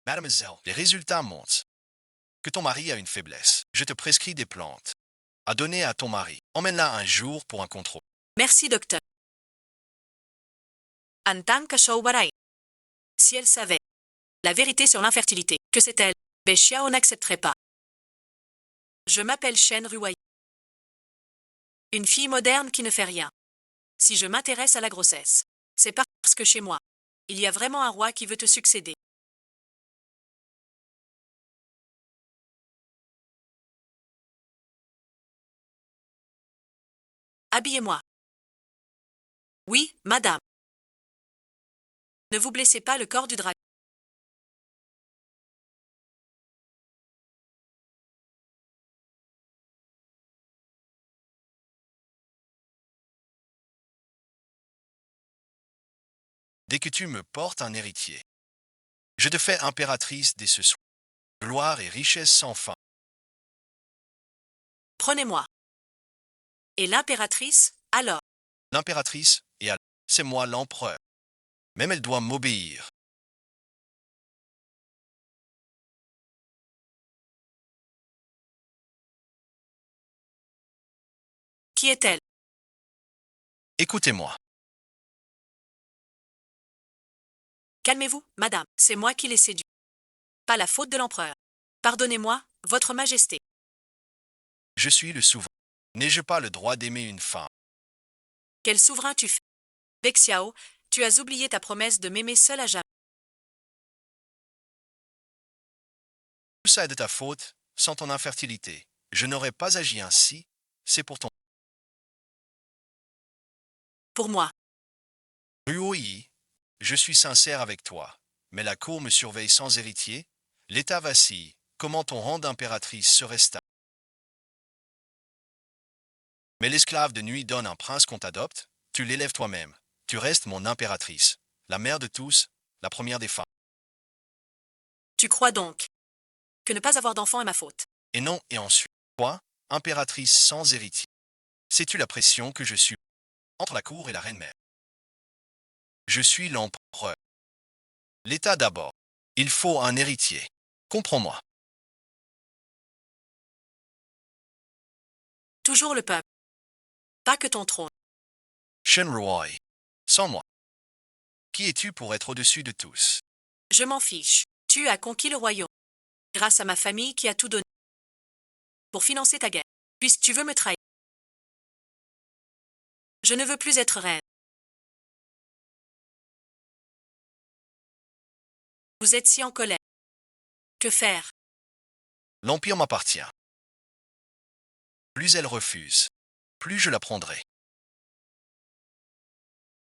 Mademoiselle, les résultats montrent que ton mari a une faiblesse. Je te prescris des plantes à donner à ton mari. Emmène-la un jour pour un contrôle. Merci, docteur. En tant que això ho veurà. Si elle savait la vérité sur l'infertilité, que c'est elle, Xiao n'accepterait pas. Je m'appelle Shen Ruai. Une fille moderne qui ne fait rien. Si je m'intéresse à la grossesse, c'est parce que chez moi, il y a vraiment un roi qui veut te succéder. Habillez-moi. Oui, madame. Ne vous blessez pas le corps du dragon. Dès que tu me portes un héritier, je te fais impératrice dès ce soir. Gloire et richesse sans fin. Prenez-moi. Et l'impératrice, alors. L'impératrice, et alors, c'est moi l'empereur. Même elle doit m'obéir. Qui est-elle? Écoutez-moi. Calmez-vous, madame, c'est moi qui l'ai séduit. Pas la faute de l'empereur. Pardonnez-moi, votre majesté. Je suis le souverain. N'ai-je pas le droit d'aimer une femme? Quel souverain tu fais? Xiao, tu as oublié ta promesse de m'aimer seul à jamais. Tout ça est de ta faute, sans ton infertilité. Je n'aurais pas agi ainsi, c'est pour ton... Pour moi. Ruoyi, je suis sincère avec toi, mais la cour me surveille sans héritier, l'État vacille, comment ton rang d'impératrice serait stable? Mais l'esclave de nuit donne un prince qu'on t'adopte, tu l'élèves toi-même, tu restes mon impératrice, la mère de tous, la première des femmes. Tu crois donc que ne pas avoir d'enfant est ma faute? Et non, et ensuite, toi, impératrice sans héritier, sais-tu la pression que je suis entre la cour et la reine-mère? Je suis l'empereur. L'État d'abord. Il faut un héritier. Comprends-moi. Toujours le peuple. Pas que ton trône. Shenruoi. Sans moi. Qui es-tu pour être au-dessus de tous? Je m'en fiche. Tu as conquis le royaume. Grâce à ma famille qui a tout donné. Pour financer ta guerre. Puisque tu veux me trahir. Je ne veux plus être reine. Vous êtes si en colère. Que faire? L'Empire m'appartient. Plus elle refuse, plus je la prendrai.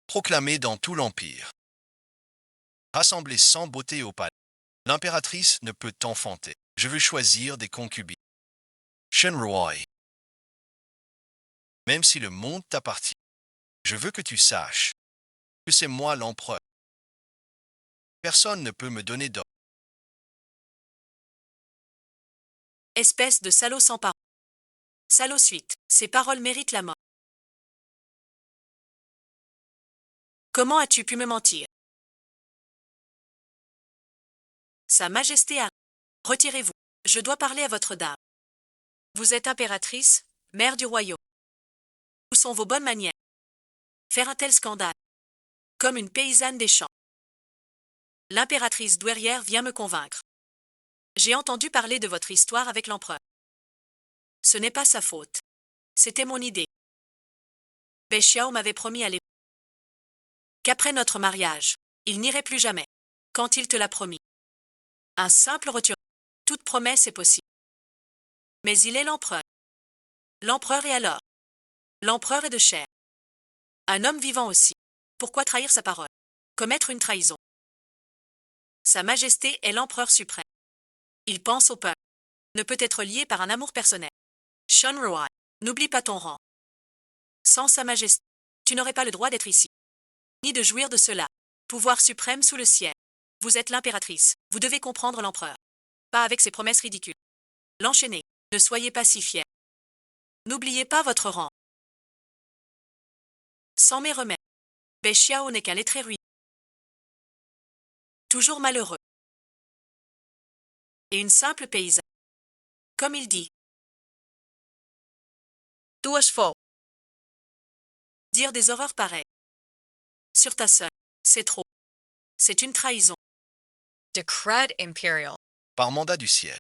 Proclamé dans tout l'Empire. Rassemblée sans beauté au palais. L'impératrice ne peut t'enfanter. Je veux choisir des concubines. Shenruoi. Même si le monde t'appartient, je veux que tu saches que c'est moi l'empereur. Personne ne peut me donner d'ordre. Espèce de salaud sans parole. Salaud suite. Ces paroles méritent la mort. Comment as-tu pu me mentir? Sa Majesté a... Retirez-vous. Je dois parler à votre dame. Vous êtes impératrice, mère du royaume. Où sont vos bonnes manières? Faire un tel scandale. Comme une paysanne des champs. L'impératrice douairière vient me convaincre. J'ai entendu parler de votre histoire avec l'empereur. Ce n'est pas sa faute. C'était mon idée. Xiao m'avait promis à l'époque qu'après notre mariage, il n'irait plus jamais. Quand il te l'a promis. Un simple retour. Toute promesse est possible. Mais il est l'empereur. L'empereur est alors. L'empereur est de chair. Un homme vivant aussi. Pourquoi trahir sa parole? Commettre une trahison. Sa Majesté est l'empereur suprême. Il pense au peuple. Ne peut être lié par un amour personnel. Shenruai, n'oublie pas ton rang. Sans Sa Majesté, tu n'aurais pas le droit d'être ici. Ni de jouir de cela. Pouvoir suprême sous le ciel. Vous êtes l'impératrice. Vous devez comprendre l'empereur. Pas avec ses promesses ridicules. L'enchaîner. Ne soyez pas si fiers. N'oubliez pas votre rang. Sans mes remèdes. Xiao n'est qu'un lettré ruiné. Toujours malheureux. et une simple paysanne. Comme il dit. Du és faux. Dire des horreurs pareilles. Sur ta sœur, c'est trop. C'est une trahison. Decred imperial. Par mandat du ciel.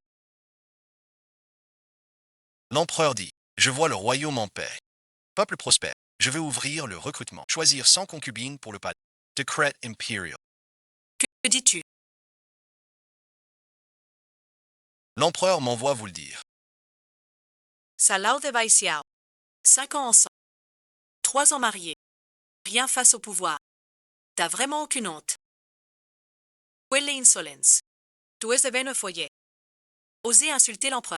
L'empereur dit, je vois le royaume en paix. Peuple prospère. Je vais ouvrir le recrutement. Choisir 100 concubines pour le palais. Decret imperial. Que dis-tu? L'empereur m'envoie vous le dire. Salau de Baisiao. 5 ans ensemble. 3 ans mariés. Rien face au pouvoir. T'as vraiment aucune honte. Quelle insolence. Tu es de foyer. Oser insulter l'empereur.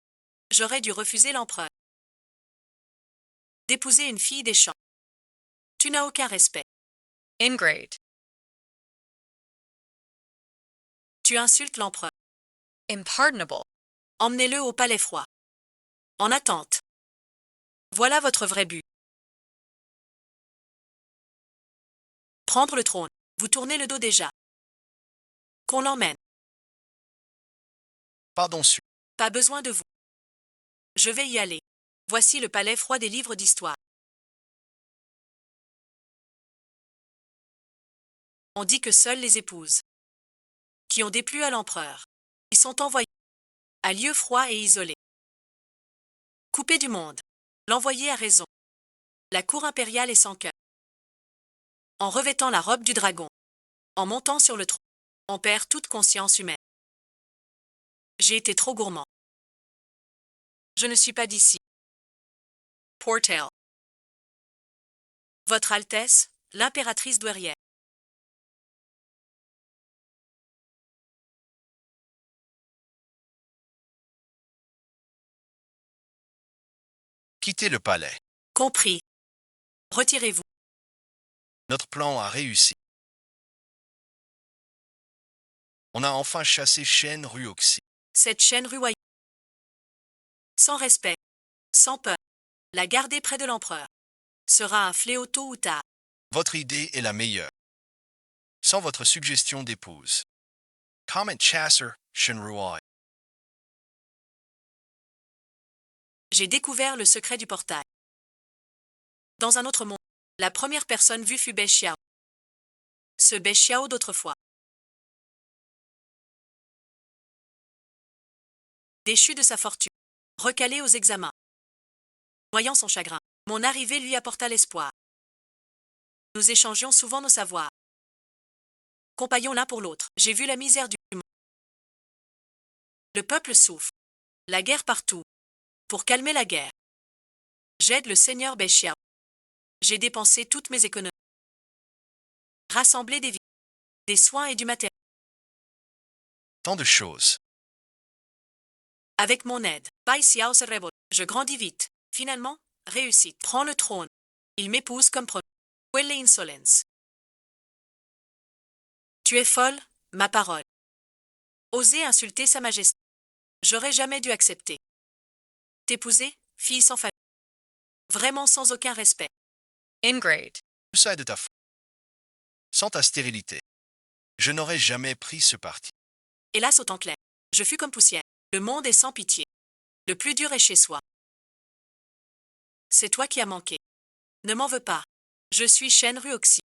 J'aurais dû refuser l'empereur. D'épouser une fille des champs. Tu n'as aucun respect. Ingrate. Tu insultes l'empereur. Impardonable. Emmenez-le au palais froid. En attente. Voilà votre vrai but. Prendre le trône. Vous tournez le dos déjà. Qu'on l'emmène. Pardon su. Pas besoin de vous. Je vais y aller. Voici le palais froid des livres d'histoire. On dit que seules les épouses qui ont déplu à l'empereur y sont envoyées à lieu froid et isolé. Coupé du monde. L'envoyer a raison. La cour impériale est sans cœur. En revêtant la robe du dragon. En montant sur le trône. On perd toute conscience humaine. J'ai été trop gourmand. Je ne suis pas d'ici. Portail. Votre Altesse, l'impératrice douairière. Quittez le palais. Compris. Retirez-vous. Notre plan a réussi. On a enfin chassé Shen Ruoxi. Cette chaîne ruaille. Sans respect. Sans peur. La garder près de l'empereur. Sera un fléau tôt ou tard. Votre idée est la meilleure. Sans votre suggestion d'épouse. Comment chasser Shenruai. J'ai découvert le secret du portail. Dans un autre monde, la première personne vue fut Beixiao. Ce Beixiao d'autrefois. Déchu de sa fortune. Recalé aux examens. Voyant son chagrin, mon arrivée lui apporta l'espoir. Nous échangions souvent nos savoirs. Compagnons l'un pour l'autre, j'ai vu la misère du monde. Le peuple souffre. La guerre partout. Pour calmer la guerre, j'aide le seigneur Beixiao. J'ai dépensé toutes mes économies. Rassemblé des vies, des soins et du matériel. Tant de choses. Avec mon aide, Beixiao se révolte. Je grandis vite. Finalement, réussite. Prends le trône. Il m'épouse comme promis. Quelle insolence. Tu es folle, ma parole. Oser insulter sa majesté. J'aurais jamais dû accepter. T'épouser, fille sans famille. Vraiment sans aucun respect. Ingrate. Tout ça est de ta faute. Sans ta stérilité. Je n'aurais jamais pris ce parti. Hélas, autant clair. Je fus comme poussière. Le monde est sans pitié. Le plus dur est chez soi. C'est toi qui as manqué. Ne m'en veux pas. Je suis Shen Ruoxi.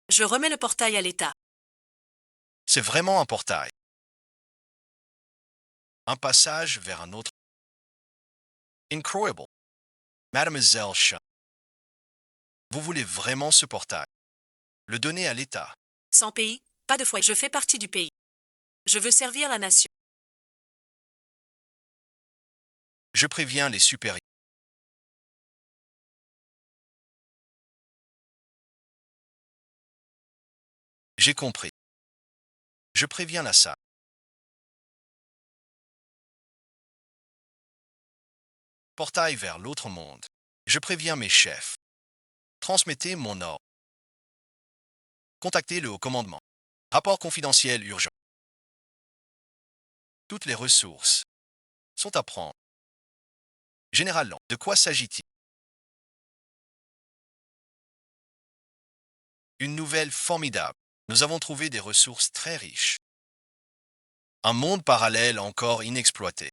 Je remets le portail à l'état. C'est vraiment un portail. Un passage vers un autre. Incroyable. Mademoiselle Shen. Vous voulez vraiment ce portail? Le donner à l'État. Sans pays, pas de foi. Je fais partie du pays. Je veux servir la nation. Je préviens les supérieurs. J'ai compris. Je préviens la salle. Portail vers l'autre monde. Je préviens mes chefs. Transmettez mon ordre. Contactez le haut commandement. Rapport confidentiel urgent. Toutes les ressources sont à prendre. Général Lang, de quoi s'agit-il? Une nouvelle formidable. Nous avons trouvé des ressources très riches. Un monde parallèle encore inexploité.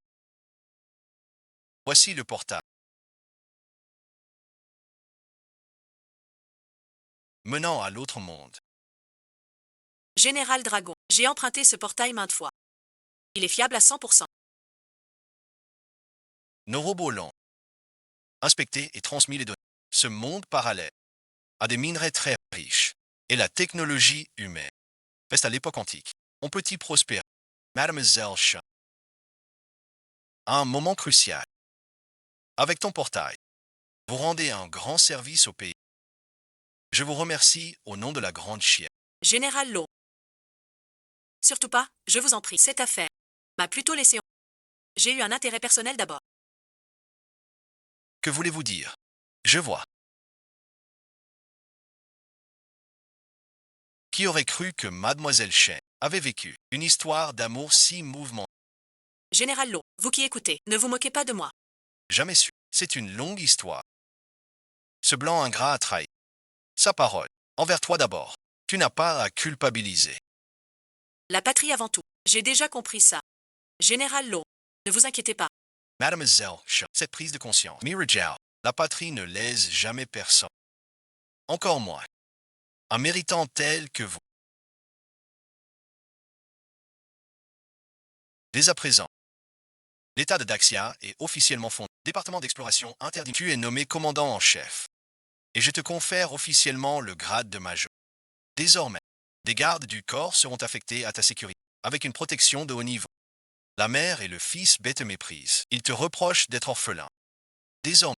Voici le portail. Menant à l'autre monde. Général Dragon, j'ai emprunté ce portail maintes fois. Il est fiable à 100%. Nos robots l'ont inspecté et transmis les données. Ce monde parallèle a des minerais très riches et la technologie humaine reste à l'époque antique. On peut y prospérer. Mademoiselle Shaw. À un moment crucial. Avec ton portail, vous rendez un grand service au pays. Je vous remercie au nom de la grande chienne. Général Law. Surtout pas, je vous en prie, cette affaire m'a plutôt laissé. J'ai eu un intérêt personnel d'abord. Que voulez-vous dire? Je vois. Qui aurait cru que Mademoiselle Chen avait vécu une histoire d'amour si mouvementée? Général Law, vous qui écoutez, ne vous moquez pas de moi. Jamais su. C'est une longue histoire. Ce blanc ingrat a trahi sa parole. Envers toi d'abord. Tu n'as pas à culpabiliser. La patrie avant tout. J'ai déjà compris ça. Général Law, ne vous inquiétez pas. Mademoiselle Shaw, cette prise de conscience. Mirajal, la patrie ne lèse jamais personne. Encore moins. Un méritant tel que vous. Dès à présent, l'État de Daxia est officiellement fondé. Département d'exploration interdit. Tu es nommé commandant en chef. Et je te confère officiellement le grade de major. Désormais, des gardes du corps seront affectés à ta sécurité, avec une protection de haut niveau. La mère et le fils B te méprisent. Ils te reprochent d'être orphelin. Désormais,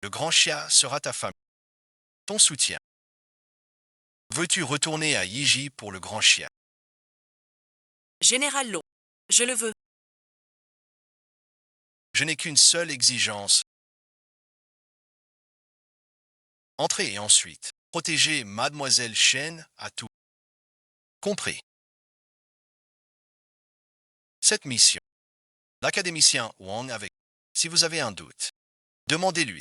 le grand chien sera ta famille. Ton soutien. Veux-tu retourner à Yiji pour le grand chien? Général Law, je le veux. Je n'ai qu'une seule exigence. Entrez et ensuite, protégez Mademoiselle Chen à tout. Compris. Cette mission. L'académicien Wang avec. Si vous avez un doute, demandez-lui.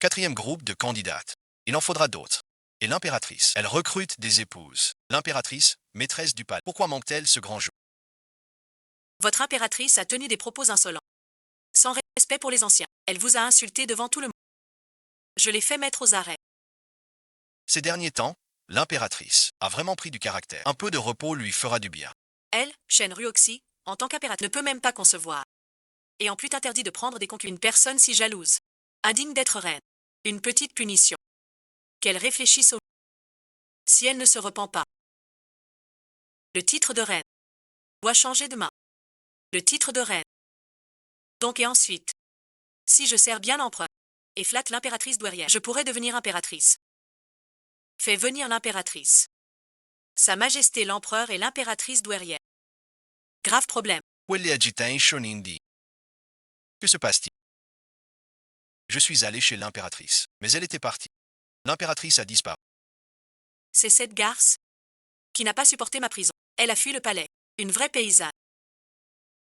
Quatrième groupe de candidates. Il en faudra d'autres. Et l'impératrice. Elle recrute des épouses. L'impératrice, maîtresse du palais. Pourquoi manque-t-elle ce grand jour? Votre impératrice a tenu des propos insolents. Sans respect pour les anciens. Elle vous a insulté devant tout le monde. Je l'ai fait mettre aux arrêts. Ces derniers temps, l'impératrice a vraiment pris du caractère. Un peu de repos lui fera du bien. Elle, Shen Ruoxi, en tant qu'impératrice, ne peut même pas concevoir. Et en plus interdit de prendre des concubines. Une personne si jalouse. Indigne d'être reine. Une petite punition. Qu'elle réfléchisse au... Si elle ne se repent pas. Le titre de reine doit changer de main. Le titre de reine. Donc et ensuite. Si je sers bien l'empereur et flatte l'impératrice douairière, je pourrais devenir impératrice. Fais venir l'impératrice. Sa Majesté l'empereur et l'impératrice douairière. Grave problème. Willy Ajitain Shonindi. Que se passe-t-il? Je suis allé chez l'impératrice, mais elle était partie. L'impératrice a disparu. C'est cette garce qui n'a pas supporté ma prison. Elle a fui le palais. Une vraie paysanne.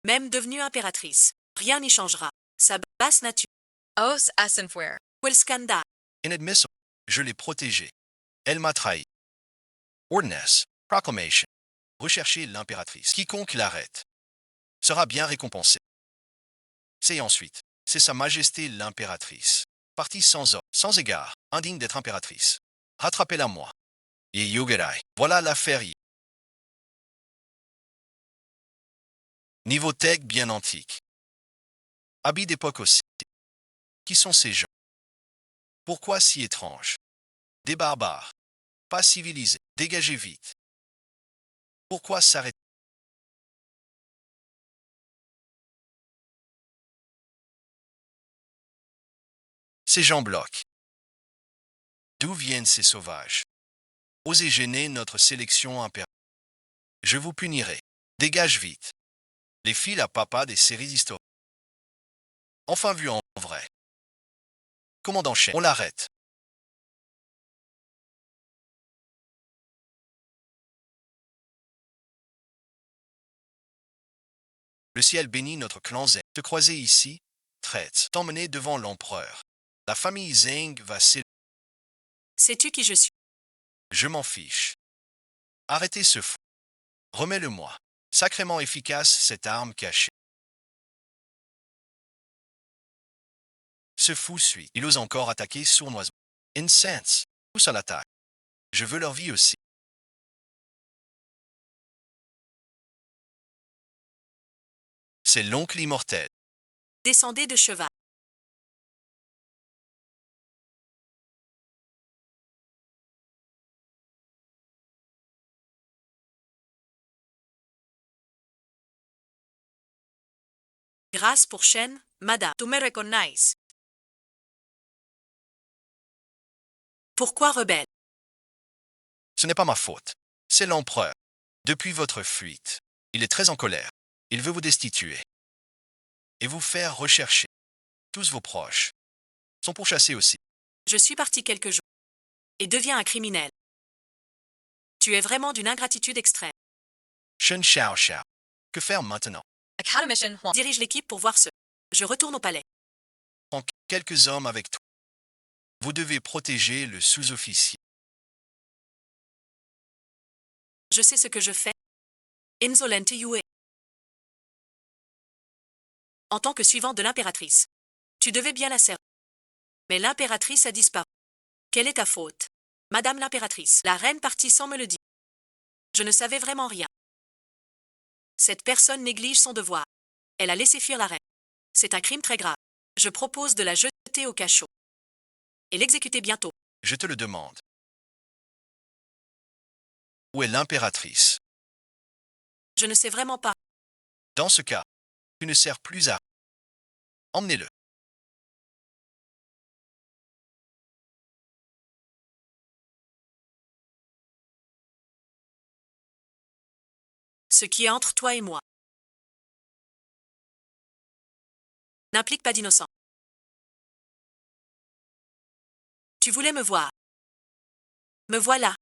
Même devenue impératrice. Rien n'y changera. Sa basse nature. Os Asenfware. Quel scandale. Inadmissible. Je l'ai protégée. Elle m'a trahi. Ordinance. Proclamation. Recherchez l'impératrice. Quiconque l'arrête sera bien récompensé. C'est ensuite. C'est Sa Majesté l'impératrice. Partie sans ordre, sans égard, indigne d'être impératrice. Rattrapez-la moi. Et Yogerai. Voilà l'affaire. Niveau tech bien antique. Habits d'époque aussi. Qui sont ces gens? Pourquoi si étranges? Des barbares. Pas civilisés. Dégagez vite. Pourquoi s'arrêter? Ces gens bloquent. D'où viennent ces sauvages? Osez gêner notre sélection impériale. Je vous punirai. Dégage vite. Les fils à papa des séries historiques. enfin vu en vrai. Commandant Shen, on l'arrête. Le ciel bénit notre clan Zeng. Te croiser ici, traite, t'emmener devant l'empereur. La famille Zeng va s'élever. Sais-tu qui je suis? Je m'en fiche. Arrêtez ce fou. Remets-le-moi. Sacrément efficace cette arme cachée. Ce fou suit. Il ose encore attaquer sournoisement. Incense. Pousse à l'attaque. Je veux leur vie aussi. C'est l'oncle immortel. Descendez de cheval. Grâce pour Shen, madame. Tu me recognises. Pourquoi rebelle? Ce n'est pas ma faute. C'est l'empereur. Depuis votre fuite, il est très en colère. Il veut vous destituer et vous faire rechercher. Tous vos proches sont pourchassés aussi. Je suis parti quelques jours et deviens un criminel. Tu es vraiment d'une ingratitude extrême. Shen Xiao Xiao. Que faire maintenant? Academician Huang. Dirige l'équipe pour voir ce. Je retourne au palais. Prends quelques hommes avec toi. Vous devez protéger le sous-officier. Je sais ce que je fais. Insolente Yue. En tant que suivante de l'impératrice, tu devais bien la servir. Mais l'impératrice a disparu. Quelle est ta faute? Madame l'impératrice, la reine partit sans me le dire. Je ne savais vraiment rien. Cette personne néglige son devoir. Elle a laissé fuir la reine. C'est un crime très grave. Je propose de la jeter au cachot et l'exécuter bientôt. Je te le demande. Où est l'impératrice? Je ne sais vraiment pas. Dans ce cas, tu ne sers plus à... Emmenez-le. Ce qui est entre toi et moi n'implique pas d'innocent. Tu voulais me voir. Me voilà.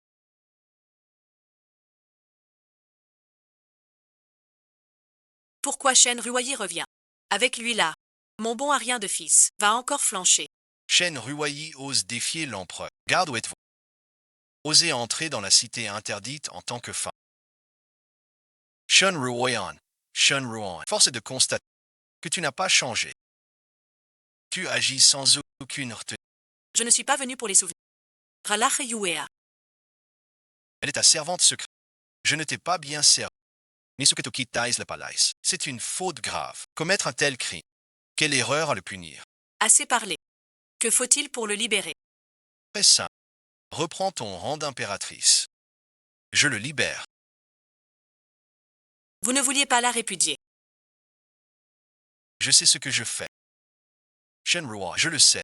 Pourquoi Shen Ruoyi revient? Avec lui là, mon bon à rien de fils va encore flancher. Shen Ruoyi ose défier l'empereur. Garde où êtes-vous? Osez entrer dans la cité interdite en tant que femme. Shen Ruoyan. Shen Ruoyan. Force est de constater que tu n'as pas changé. Tu agis sans aucune retenue. Je ne suis pas venu pour les souvenirs. Ralache Yuea. Elle est ta servante secrète. Je ne t'ai pas bien servi. Nisuketo Kitais le palais. C'est une faute grave. Commettre un tel crime. Quelle erreur à le punir. Assez parlé. Que faut-il pour le libérer? Très simple. Reprends ton rang d'impératrice. Je le libère. Vous ne vouliez pas la répudier. Je sais ce que je fais. Shenrua, je le sais.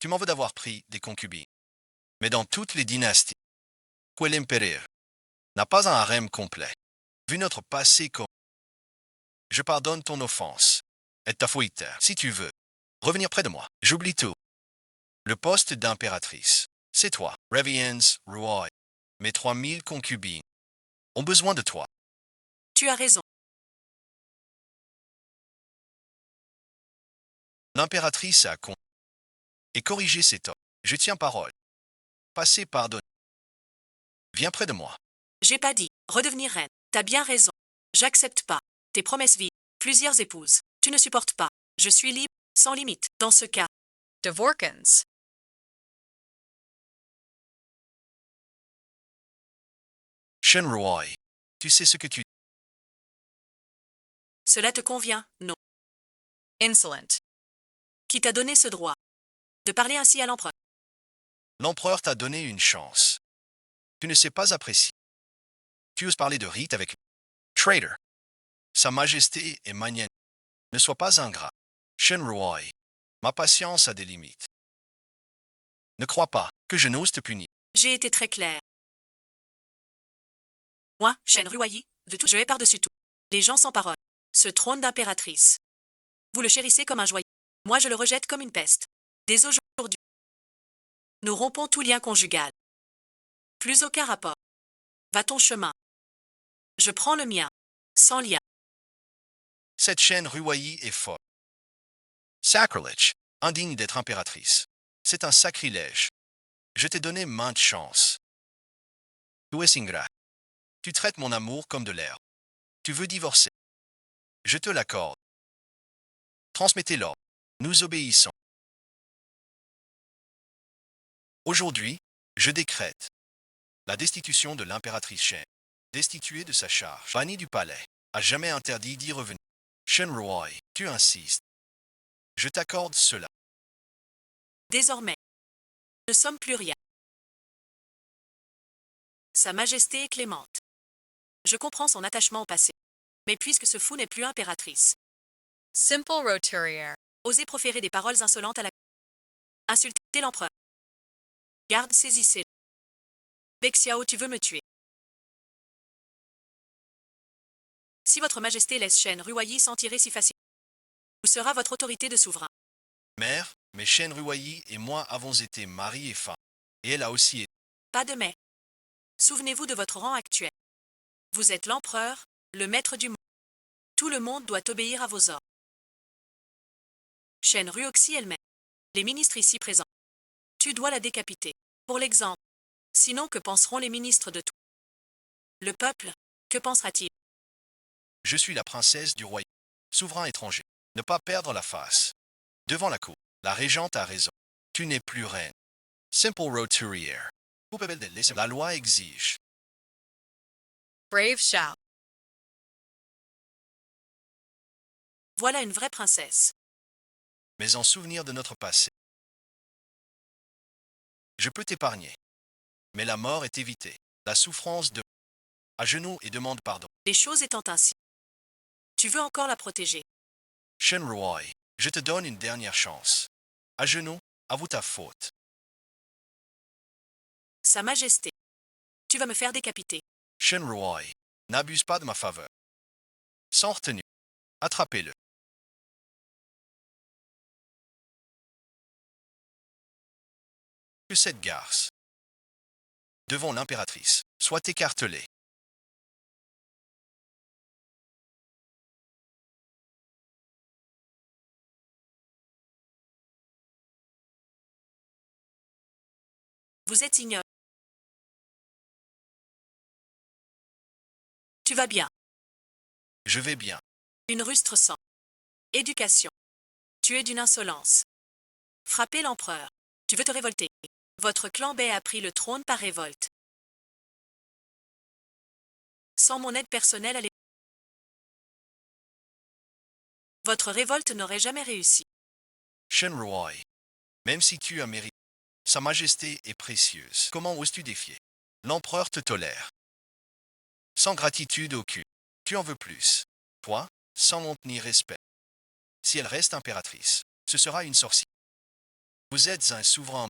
Tu m'en veux d'avoir pris des concubines. Mais dans toutes les dynasties, l'empereur n'a pas un harem complet. Vu notre passé commun, je pardonne ton offense. Et ta faute, si tu veux, revenir près de moi. J'oublie tout. Le poste d'impératrice, c'est toi. Reviens, Ruoy. Mes 3000 concubines ont besoin de toi. Tu as raison. L'impératrice a con et corrigé ses torts. Je tiens parole. Passez pardonne. Viens près de moi. J'ai pas dit. Redevenir reine. T'as bien raison. J'accepte pas. Tes promesses vides. Plusieurs épouses. Tu ne supportes pas. Je suis libre, sans limite. Dans ce cas, Dvorkins. Shenruoy, tu sais ce que tu... cela te convient, non? Insolent. Qui t'a donné ce droit de parler ainsi à l'empereur? L'empereur t'a donné une chance. Tu ne sais pas apprécier. Tu oses parler de rite avec lui. Traitor. Sa majesté est magnanime. Ne sois pas ingrat. Shenruoy, ma patience a des limites. Ne crois pas que je n'ose te punir. J'ai été très clair. Moi, Shen Ruoyi, de tout, je vais par-dessus tout. Les gens sans parole. Ce trône d'impératrice. Vous le chérissez comme un joyau. Moi je le rejette comme une peste. Dès aujourd'hui, nous rompons tout lien conjugal. Plus aucun rapport. Va ton chemin. Je prends le mien. Sans lien. Cette chaîne Ruailly est folle. Sacrilege, indigne d'être impératrice. C'est un sacrilège. Je t'ai donné maintes chances. Tu es ingrat. Tu traites mon amour comme de l'herbe. Tu veux divorcer. Je te l'accorde. Transmettez l'ordre. Nous obéissons. Aujourd'hui, je décrète la destitution de l'impératrice Shen, destituée de sa charge, bannie du palais, à jamais interdit d'y revenir. Shen Ruai, tu insistes. Je t'accorde cela. Désormais, nous ne sommes plus rien. Sa Majesté est clémente. Je comprends son attachement au passé. Mais puisque ce fou n'est plus impératrice, Simple Roturier. osez proférer des paroles insolentes à la... Insulter l'empereur. Garde, saisissez. Bexiao, tu veux me tuer. Si votre Majesté laisse Shen Ruailly s'en tirer si facilement, où sera votre autorité de souverain? Mère, mais Shen Ruailly et moi avons été mari et femme. Et elle a aussi été. Pas de mais. Souvenez-vous de votre rang actuel. Vous êtes l'empereur, le maître du monde. Tout le monde doit obéir à vos ordres. Shen Ruoxi elle-même. Les ministres ici présents. Tu dois la décapiter. Pour l'exemple. Sinon, que penseront les ministres de tout? Le peuple, que pensera-t-il? Je suis la princesse du royaume. Souverain étranger. Ne pas perdre la face. Devant la cour, la régente a raison. Tu n'es plus reine. Simple Roturier. La loi exige. Brave shout. Voilà une vraie princesse. Mais en souvenir de notre passé. Je peux t'épargner. Mais la mort est évitée. La souffrance de... À genoux et demande pardon. Les choses étant ainsi. Tu veux encore la protéger. Shen Ruai, je te donne une dernière chance. À genoux, avoue ta faute. Sa Majesté. Tu vas me faire décapiter. Shen Ruai, n'abuse pas de ma faveur. Sans retenue, attrapez-le. Que cette garce, devant l'impératrice, soit écartelée. Vous êtes ignoble. Tu vas bien. Je vais bien. Une rustre sans éducation. Tu es d'une insolence. Frapper l'empereur. Tu veux te révolter. Votre clan Bei a pris le trône par révolte. Sans mon aide personnelle à votre révolte n'aurait jamais réussi. Shen Ruai, même si tu as mérité, Sa Majesté est précieuse. Comment oses-tu défier? L'empereur te tolère. Sans gratitude aucune. Tu en veux plus. Toi, sans honte ni respect. Si elle reste impératrice, ce sera une sorcière. Vous êtes un souverain.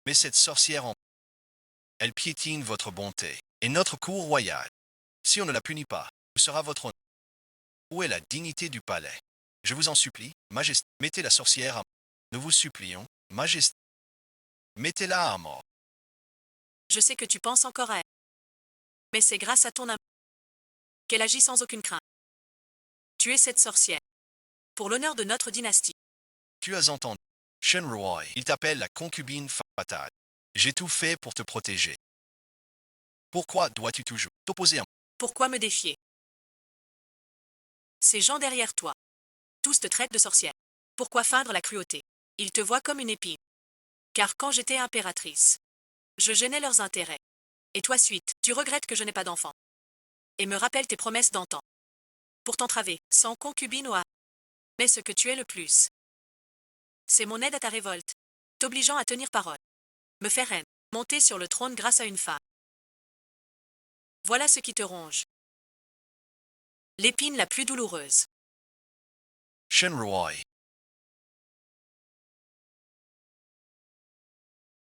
Mais cette sorcière en... Elle piétine votre bonté et notre cour royale. Si on ne la punit pas, où sera votre honneur? Où est la dignité du palais? Je vous en supplie, Majesté, mettez la sorcière à mort. Nous vous supplions, Majesté, mettez-la à mort. Je sais que tu penses encore à elle. Mais c'est grâce à ton amour qu'elle agit sans aucune crainte. Tu es cette sorcière. Pour l'honneur de notre dynastie. Tu as entendu. Shen Ruai, il t'appelle la concubine fatale. J'ai tout fait pour te protéger. Pourquoi dois-tu toujours t'opposer à moi? Pourquoi me défier? Ces gens derrière toi. Tous te traitent de sorcière. Pourquoi feindre la cruauté? Ils te voient comme une épine. Car quand j'étais impératrice, je gênais leurs intérêts. Et toi suite, tu regrettes que je n'ai pas d'enfant. Et me rappelles tes promesses d'antan. Pour t'entraver, sans concubine ou à... Mais ce que tu es le plus, c'est mon aide à ta révolte, t'obligeant à tenir parole. Me faire reine, monter sur le trône grâce à une femme. Voilà ce qui te ronge. L'épine la plus douloureuse. Shen Ruai.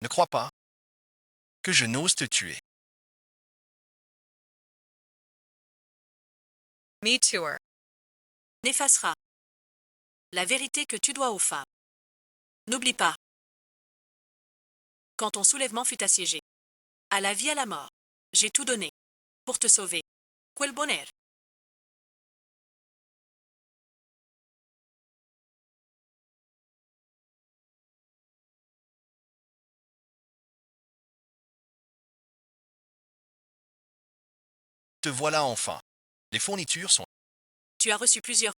Ne crois pas que je n'ose te tuer. Me tour. N'effacera la vérité que tu dois aux femmes. N'oublie pas. Quand ton soulèvement fut assiégé, à la vie à la mort, j'ai tout donné pour te sauver. Quel bonheur. Te voilà enfin. Les fournitures sont... Tu as reçu plusieurs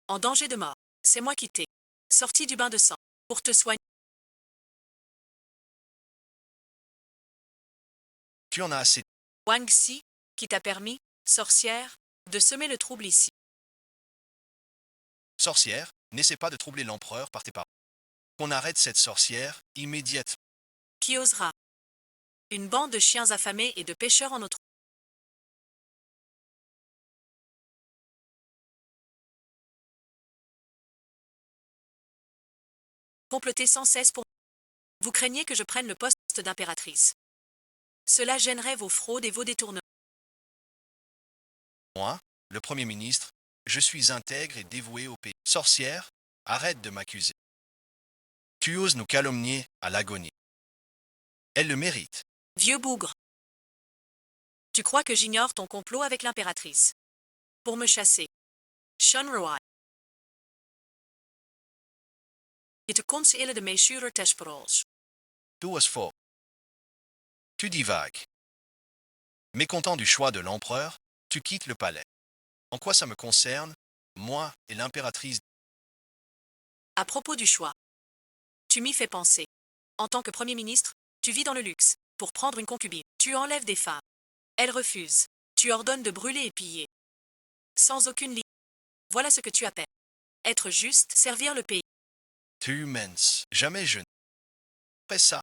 en danger de mort. C'est moi qui t'ai sorti du bain de sang pour te soigner. Tu en as assez. Wang Si, qui t'a permis, sorcière, de semer le trouble ici. Sorcière, n'essaie pas de troubler l'empereur par tes paroles. Qu'on arrête cette sorcière immédiatement. Qui osera? Une bande de chiens affamés et de pêcheurs en notre... Comploter sans cesse pour... Vous craignez que je prenne le poste d'impératrice. Cela gênerait vos fraudes et vos détournements. Moi, le Premier ministre, je suis intègre et dévoué au pays. Sorcière, arrête de m'accuser. Tu oses nous calomnier à l'agonie. Elle le mérite. Vieux bougre. Tu crois que j'ignore ton complot avec l'impératrice pour me chasser. Sean Roy. Je te conseille de m'assurer tes paroles. Tout est faux. Tu divagues. Mécontent du choix de l'empereur, tu quittes le palais. En quoi ça me concerne, moi et l'impératrice? À propos du choix, tu m'y fais penser. En tant que Premier ministre, tu vis dans le luxe. Pour prendre une concubine, tu enlèves des femmes. Elles refusent. Tu ordonnes de brûler et piller. Sans aucune limite. Voilà ce que tu appelles être juste, servir le pays. Tu mens. Jamais je ne fais ça.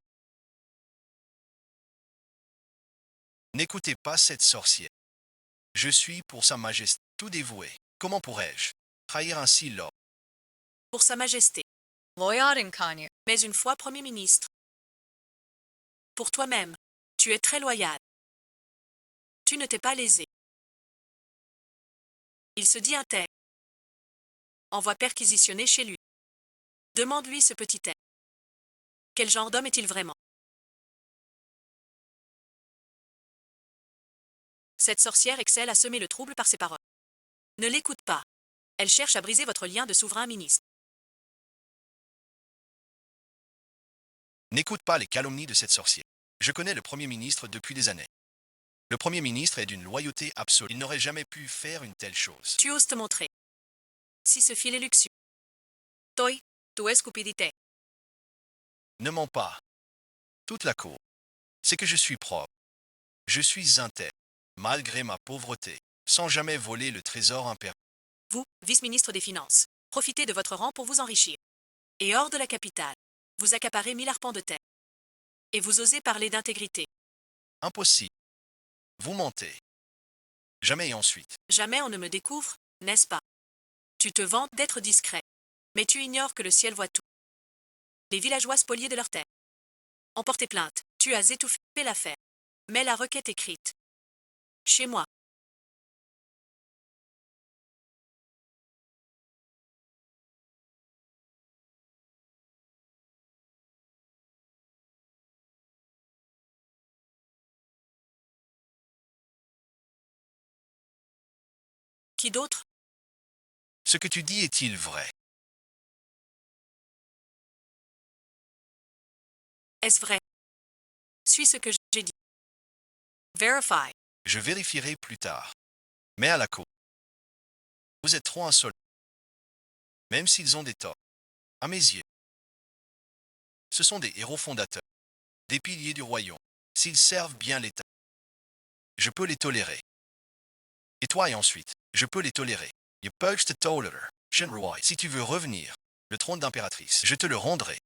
N'écoutez pas cette sorcière. Je suis pour Sa Majesté tout dévoué. Comment pourrais-je trahir ainsi l'ordre? Pour Sa Majesté. Loyal Kanye. Mais une fois Premier ministre. Pour toi-même, tu es très loyal. Tu ne t'es pas lésé. Il se dit intègre. Envoie perquisitionner chez lui. Demande-lui ce petit être. Quel genre d'homme est-il vraiment? Cette sorcière excelle à semer le trouble par ses paroles. Ne l'écoute pas. Elle cherche à briser votre lien de souverain ministre. N'écoute pas les calomnies de cette sorcière. Je connais le Premier ministre depuis des années. Le Premier ministre est d'une loyauté absolue. Il n'aurait jamais pu faire une telle chose. Tu oses te montrer. Si ce fil est luxueux. Toi, tu es cupidité. Ne mens pas. Toute la cour. C'est que je suis propre. Je suis intègre, malgré ma pauvreté, sans jamais voler le trésor impérial. Vous, vice-ministre des Finances, profitez de votre rang pour vous enrichir. Et hors de la capitale, vous accaparez 1000 arpents de terre. Et vous osez parler d'intégrité. Impossible. Vous mentez. Jamais et ensuite. Jamais on ne me découvre, n'est-ce pas? Tu te vantes d'être discret. Mais tu ignores que le ciel voit tout. Les villageois spoliés de leurs terres. Ont porté plainte. Tu as étouffé l'affaire. Mais la requête écrite. Chez moi. Qui d'autre? Ce que tu dis est-il vrai? Est-ce vrai? Suis ce que j'ai dit. Verify. Je vérifierai plus tard. Mais à la cour. Vous êtes trop insolents. Même s'ils ont des torts. À mes yeux. Ce sont des héros fondateurs. Des piliers du royaume. S'ils servent bien l'État. Je peux les tolérer. Et toi et ensuite, je peux les tolérer. Je peux te tolérer. Shenroi, si tu veux revenir, le trône d'impératrice, je te le rendrai.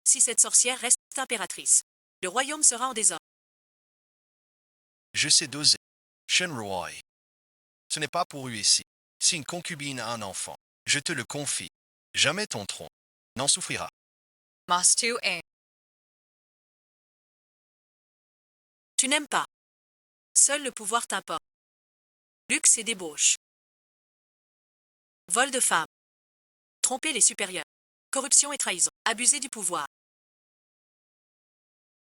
Si cette sorcière reste impératrice, le royaume sera en désordre. Je sais doser. Shenroi. Ce n'est pas pour eux ici. Si une concubine a un enfant, je te le confie. Jamais ton trône n'en souffrira. Mastu Ain. Tu n'aimes pas. Seul le pouvoir t'importe. Luxe et débauche. Vol de femmes. Tromper les supérieurs. Corruption et trahison. Abuser du pouvoir.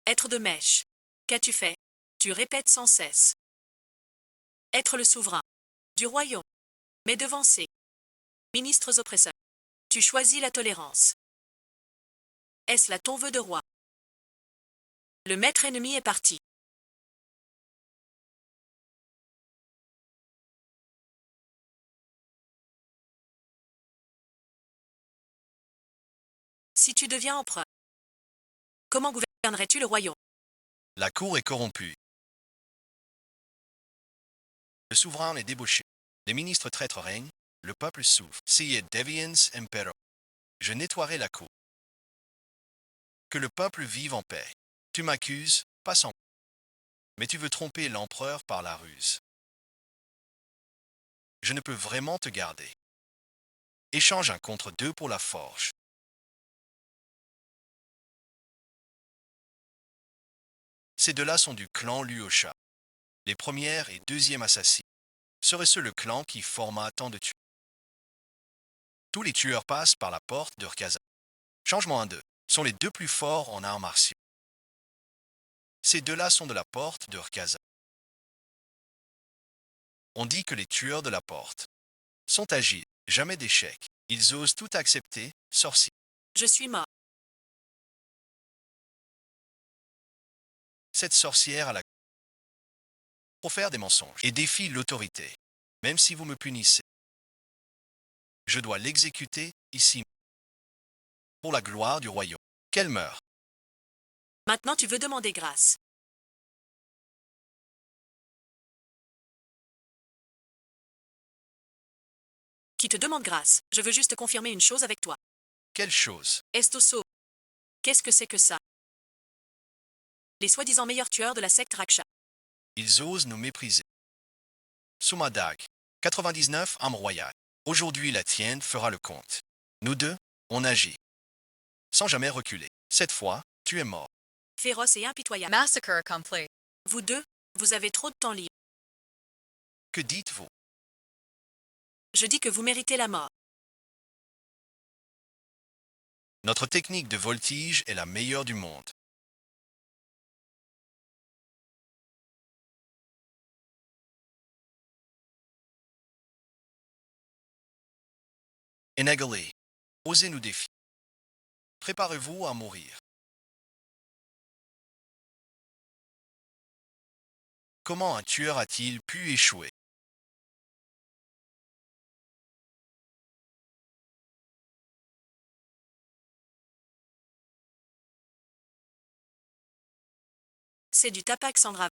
Être de mèche. Qu'as-tu fait? Tu répètes sans cesse. Être le souverain. Du royaume. Mais devancé. Ministres oppresseurs. Tu choisis la tolérance. Est-ce là ton vœu de roi? Le maître ennemi est parti. Si tu deviens empereur, comment gouvernerais-tu le royaume? La cour est corrompue. Le souverain est débauché. Les ministres traîtres règnent. Le peuple souffre. Sie deviens impero. Je nettoierai la cour. Que le peuple vive en paix. Tu m'accuses, pas sans. Mais tu veux tromper l'empereur par la ruse. Je ne peux vraiment te garder. Échange un contre deux pour la forge. Ces deux-là sont du clan Luosha. Les premières et deuxièmes assassins. Serait-ce le clan qui forma tant de tueurs? Tous les tueurs passent par la porte de Rkaza. Changement 1 2 sont les deux plus forts en arts martiaux. Ces deux-là sont de la porte de Rkaza. On dit que les tueurs de la porte sont agiles, jamais d'échec. Ils osent tout accepter, sorcier. Je suis mort. Cette sorcière a la profère des mensonges et défie l'autorité. Même si vous me punissez, je dois l'exécuter ici pour la gloire du royaume. Qu'elle meure. Maintenant tu veux demander grâce. Qui te demande grâce? Je veux juste confirmer une chose avec toi. Quelle chose? Estoso. Qu'est-ce que c'est que ça? Les soi-disant meilleurs tueurs de la secte Raksha. Ils osent nous mépriser. Sumadag, 99 âme royale. Aujourd'hui la tienne fera le compte. Nous deux, on agit. Sans jamais reculer. Cette fois, tu es mort. Féroce et impitoyable. Massacre complete. Vous deux, vous avez trop de temps libre. Que dites-vous? Je dis que vous méritez la mort. Notre technique de voltige est la meilleure du monde. Enagalé, osez nous défier. Préparez-vous à mourir. Comment un tueur a-t-il pu échouer? C'est du tapac sans grave.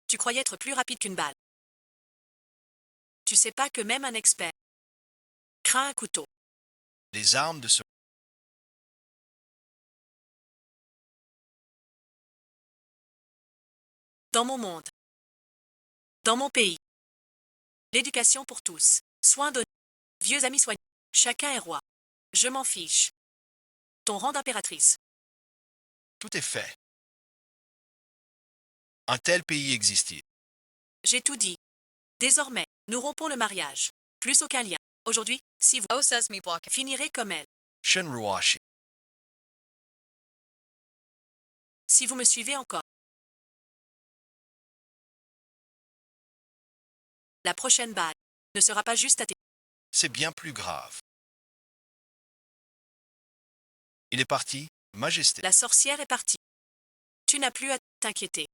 Tu croyais être plus rapide qu'une balle. Tu sais pas que même un expert craint un couteau. Les armes de ce... Dans mon monde. Dans mon pays. L'éducation pour tous. Soins donnés. Vieux amis soignés. Chacun est roi. Je m'en fiche. Ton rang d'impératrice. Tout est fait. Un tel pays existe-t-il? J'ai tout dit. Désormais, nous rompons le mariage. Plus aucun lien. Aujourd'hui, si vous Osas me block. finirez comme elle. Shenruashi. Si vous me suivez encore. La prochaine balle ne sera pas juste à tes... C'est bien plus grave. Il est parti, Majesté. La sorcière est partie. Tu n'as plus à t'inquiéter.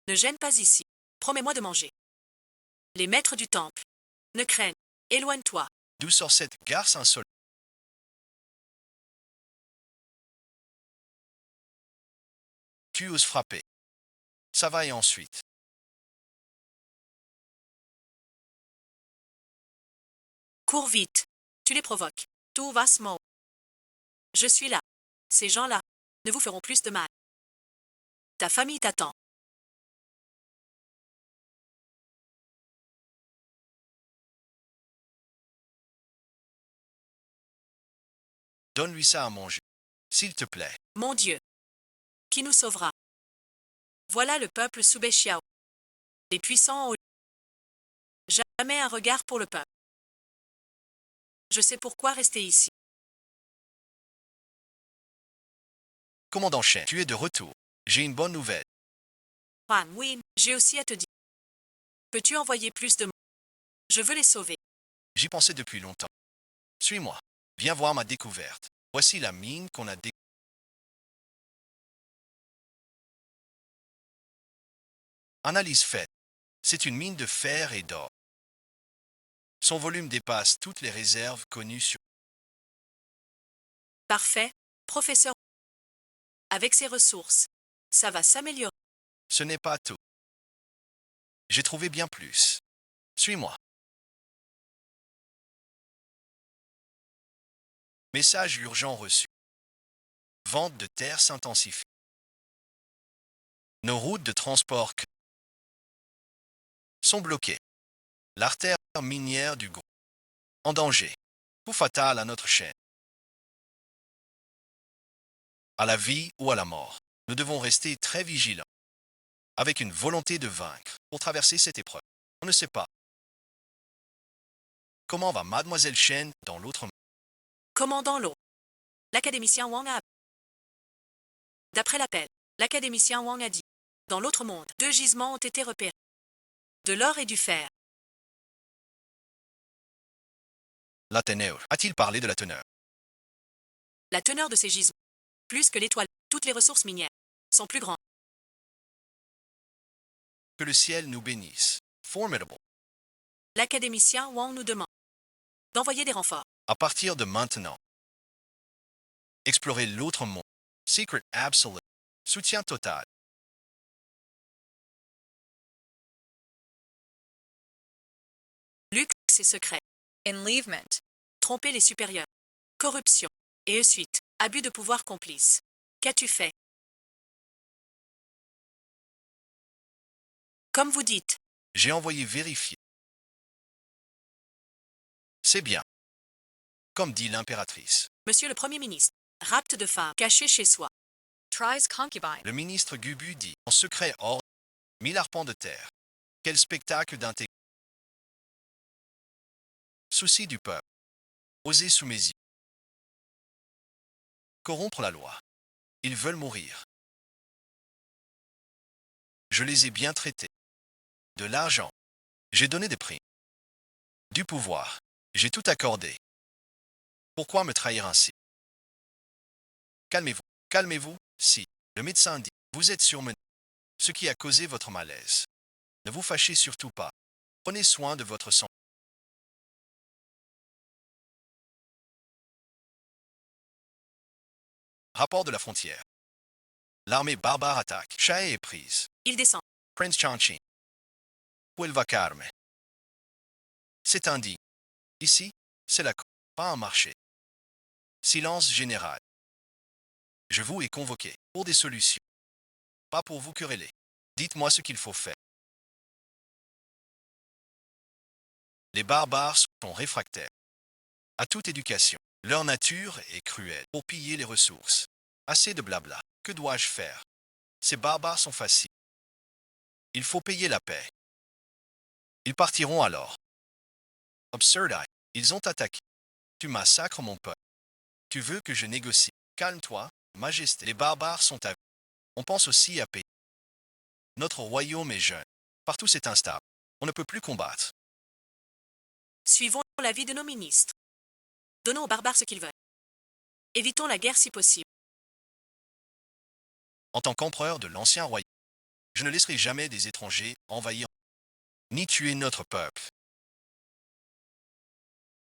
Ne gêne pas ici. Promets-moi de manger. Les maîtres du temple. Ne craignent. Éloigne-toi. D'où sort cette garce insolente? Tu oses frapper. Ça va et ensuite. Cours vite. Tu les provoques. Tout va se mort. Je suis là. Ces gens-là ne vous feront plus de mal. Ta famille t'attend. Donne-lui ça à manger. S'il te plaît, Mon Dieu. Qui nous sauvera? Voilà le peuple sous Béchiao. Les puissants ont jamais un regard pour le peuple. Je sais pourquoi rester ici. commandant Shen, tu es de retour. J'ai une bonne nouvelle. Juan, oui, j'ai aussi à te dire. Peux-tu envoyer plus de monde? Je veux les sauver. J'y pensais depuis longtemps. Suis-moi. Viens voir ma découverte. Voici la mine qu'on a découverte. Analyse faite. C'est une mine de fer et d'or. Son volume dépasse toutes les réserves connues sur... Parfait, professeur. Avec ces ressources, ça va s'améliorer. Ce n'est pas tout. J'ai trouvé bien plus. Suis-moi. Message urgent reçu. Vente de terre s'intensifie. Nos routes de transport sont bloquées. L'artère minière du groupe en danger. Coup fatal à notre chaîne. À la vie ou à la mort, nous devons rester très vigilants, avec une volonté de vaincre pour traverser cette épreuve. On ne sait pas. Comment va Mademoiselle Chen dans l'autre monde? Commandant l'eau. L'académicien Wang a... D'après l'appel, l'académicien Wang a dit. Dans l'autre monde, 2 gisements ont été repérés. De l'or et du fer. La teneur. A-t-il parlé de la teneur? La teneur de ces gisements, plus que l'étoile, toutes les ressources minières, sont plus grandes. Que le ciel nous bénisse. Formidable. L'académicien Wang nous demande d'envoyer des renforts. À partir de maintenant, explorer l'autre monde. Secret absolute. Soutien total. Luxe et secret. Enlèvement. Tromper les supérieurs. Corruption. Et ensuite, abus de pouvoir complice. Qu'as-tu fait? Comme vous dites, J'ai envoyé vérifier. C'est bien. Comme dit l'impératrice. Monsieur le Premier ministre, rapte de femmes cachées chez soi. Tries concubine. Le ministre Gubu dit, en secret hors 1000 arpents de terre. Quel spectacle d'intégrité. Souci du peuple. Oser sous mes yeux. Corrompre la loi. Ils veulent mourir. Je les ai bien traités. De l'argent. J'ai donné des prix. Du pouvoir. J'ai tout accordé. Pourquoi me trahir ainsi? Calmez-vous. Calmez-vous. Si. Le médecin dit, vous êtes surmené. Ce qui a causé votre malaise. Ne vous fâchez surtout pas. Prenez soin de votre santé. Rapport de la frontière. L'armée barbare attaque. Chae est prise. Il descend. Prince Chanchin. Huelva Carme. C'est indigne. Ici, c'est la cour, pas un marché. Silence général. Je vous ai convoqué pour des solutions. Pas pour vous quereller. Dites-moi ce qu'il faut faire. Les barbares sont réfractaires à toute éducation. Leur nature est cruelle pour piller les ressources. Assez de blabla. Que dois-je faire? Ces barbares sont faciles. Il faut payer la paix. Ils partiront alors. Absurde. Ils ont attaqué. Tu massacres mon peuple. Tu veux que je négocie. Calme-toi, Majesté. Les barbares sont à... On pense aussi à payer. Notre royaume est jeune. Partout c'est instable. On ne peut plus combattre. Suivons l'avis de nos ministres. Donnons aux barbares ce qu'ils veulent. Évitons la guerre si possible. En tant qu'empereur de l'ancien royaume, je ne laisserai jamais des étrangers envahir ni tuer notre peuple.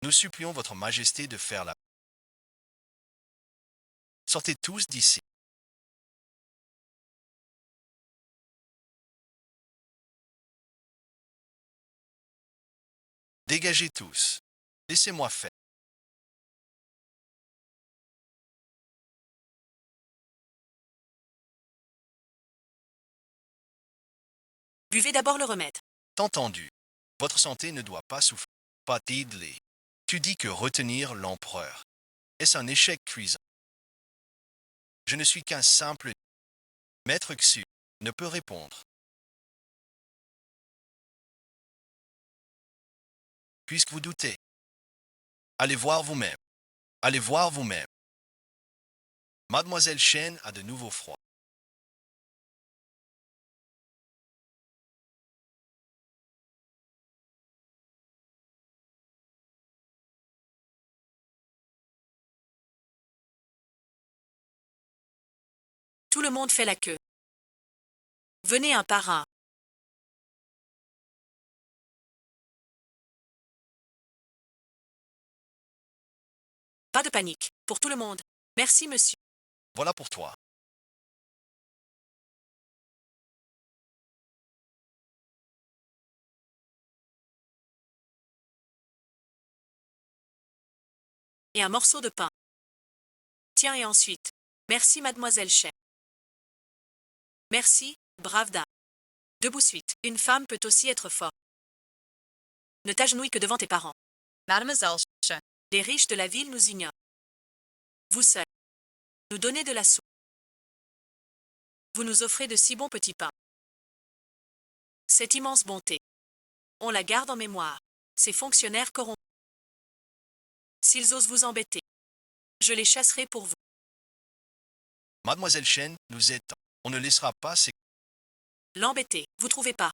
Nous supplions votre majesté de faire la paix. Sortez tous d'ici. Dégagez tous. Laissez-moi faire. Buvez d'abord le remède. Entendu. Votre santé ne doit pas souffrir. Pas d'idée. Tu dis que retenir l'empereur. Est-ce un échec cuisant? Je ne suis qu'un simple maître Xu ne peut répondre. Puisque vous doutez, allez voir vous-même. Allez voir vous-même. Mademoiselle Chen a de nouveau froid. Tout le monde fait la queue. Venez un par un. Pas de panique. Pour tout le monde. Merci, monsieur. Voilà pour toi. Et un morceau de pain. Tiens, et ensuite. Merci, mademoiselle Chen. Merci, brave dame. Debout suite. Une femme peut aussi être forte. Ne t'agenouille que devant tes parents. Mademoiselle Chen. Les riches de la ville nous ignorent. Vous seuls. Nous donnez de la soupe. Vous nous offrez de si bons petits pains. Cette immense bonté. On la garde en mémoire. Ces fonctionnaires corrompus. S'ils osent vous embêter, je les chasserai pour vous. Mademoiselle Chen nous aide. On ne laissera pas ces... L'embêter, vous trouvez pas?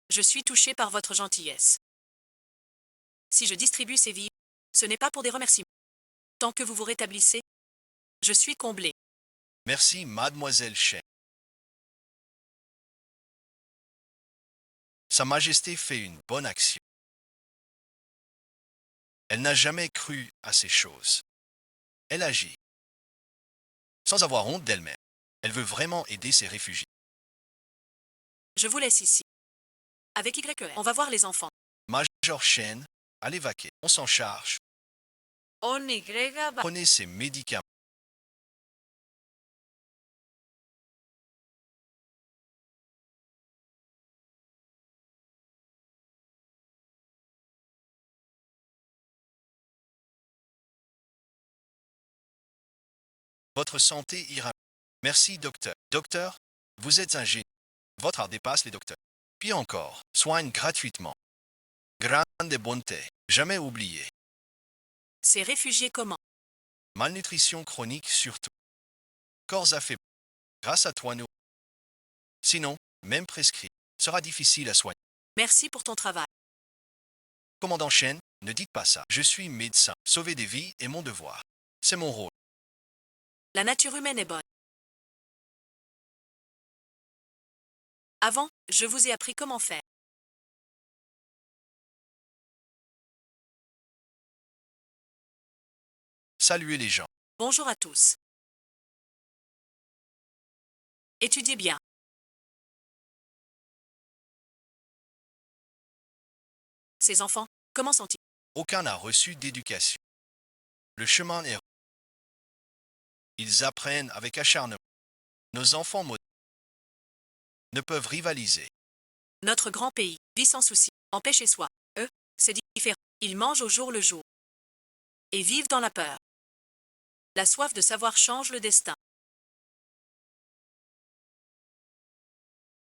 Je suis touché par votre gentillesse. Si je distribue ces vivres, ce n'est pas pour des remerciements. Tant que vous vous rétablissez, je suis comblé. Merci, Mademoiselle Chen. Sa Majesté fait une bonne action. Elle n'a jamais cru à ces choses. Elle agit. Sans avoir honte d'elle-même. Elle veut vraiment aider ces réfugiés. Je vous laisse ici. Avec YE, on va voir les enfants. Major Chen, allez vaquer. On s'en charge. Prenez ces médicaments. Votre santé ira. Merci, docteur. Docteur, vous êtes un génie. Votre art dépasse les docteurs. Puis encore, soigne gratuitement. Grande bonté. Jamais oublié. Ces réfugiés comment? Malnutrition chronique surtout. Corps affaiblis. Grâce à toi, nous. Sinon, même prescrit, sera difficile à soigner. Merci pour ton travail. Commandant Chen, ne dites pas ça. Je suis médecin. Sauver des vies est mon devoir. C'est mon rôle. La nature humaine est bonne. Avant, je vous ai appris comment faire. Saluez les gens. Bonjour à tous. Étudiez bien. Ces enfants, comment sont-ils? Aucun n'a reçu d'éducation. Le chemin est... Ils apprennent avec acharnement. Nos enfants modernes ne peuvent rivaliser. Notre grand pays vit sans souci, en paix chez soi. Eux, c'est différent. Ils mangent au jour le jour. Et vivent dans la peur. La soif de savoir change le destin.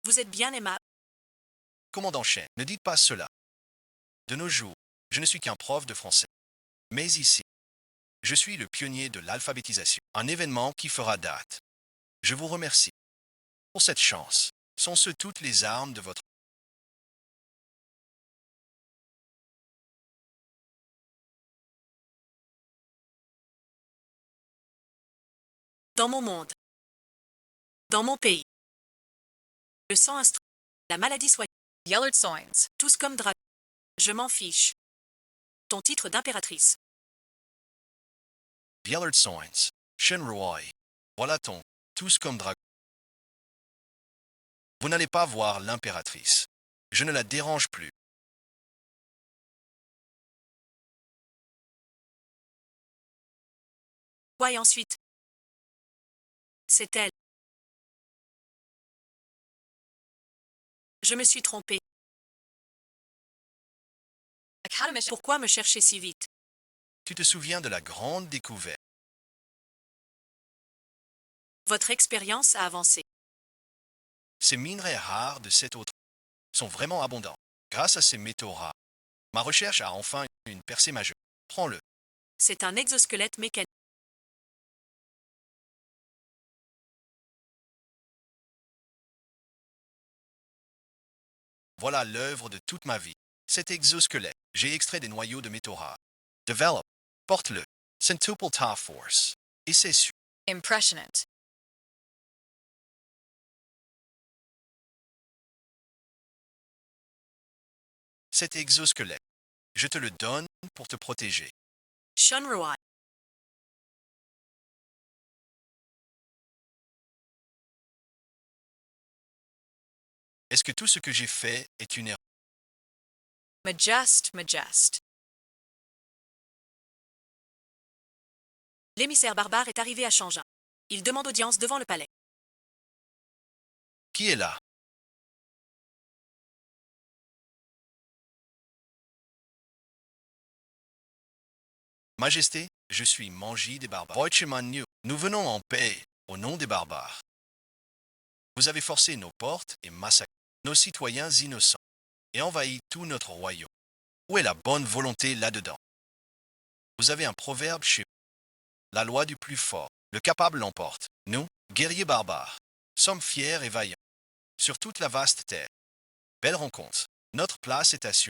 Vous êtes bien aimable. Commandant Chen, ne dites pas cela. De nos jours, je ne suis qu'un prof de français. Mais ici, je suis le pionnier de l'alphabétisation, un événement qui fera date. Je vous remercie. Pour cette chance, sont-ce toutes les armes de votre... Dans mon monde. Dans mon pays. Le sang instruit. La maladie soignée. Yellard Soins. Tous comme dragon. Je m'en fiche. Ton titre d'impératrice. Billard Soins, Shen Roy. Voilà ton, tous comme dragon. Vous n'allez pas voir l'impératrice. Je ne la dérange plus. Quoi et ensuite? C'est elle. Je me suis trompée. Academician. Pourquoi me chercher si vite? Tu te souviens de la grande découverte. Votre expérience a avancé. Ces minerais rares de cette autre sont vraiment abondants. Grâce à ces métaux rares, ma recherche a enfin une percée majeure. Prends-le. C'est un exosquelette mécanique. Voilà l'œuvre de toute ma vie. Cet exosquelette, j'ai extrait des noyaux de métaux rares. Develop. Porte-le. Centuple Ta Force. Et c'est sûr. Impressionant. Cet exosquelette, je te le donne pour te protéger. Sean Roy. Est-ce que tout ce que j'ai fait est une erreur? Majest. L'émissaire barbare est arrivé à Changin. Il demande audience devant le palais. Qui est là? Majesté, je suis Manji des barbares. Boichemanyu, nous venons en paix au nom des barbares. Vous avez forcé nos portes et massacré nos citoyens innocents et envahi tout notre royaume. Où est la bonne volonté là-dedans? Vous avez un proverbe chez vous. La loi du plus fort, le capable l'emporte. Nous, guerriers barbares, sommes fiers et vaillants. Sur toute la vaste terre. Belle rencontre. Notre place est assurée.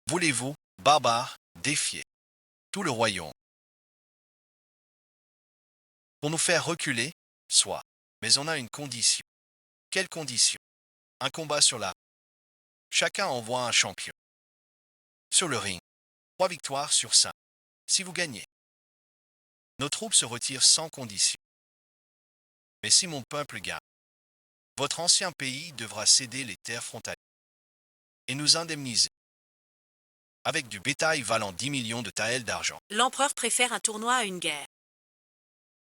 Voulez-vous, barbares, défier tout le royaume pour nous faire reculer? Soit. Mais on a une condition. Quelle condition? Un combat sur la. Chacun envoie un champion. Sur le ring. 3 victoires sur 5. Si vous gagnez, nos troupes se retirent sans condition. Mais si mon peuple gagne, votre ancien pays devra céder les terres frontalières et nous indemniser avec du bétail valant 10 millions de taels d'argent. L'empereur préfère un tournoi à une guerre.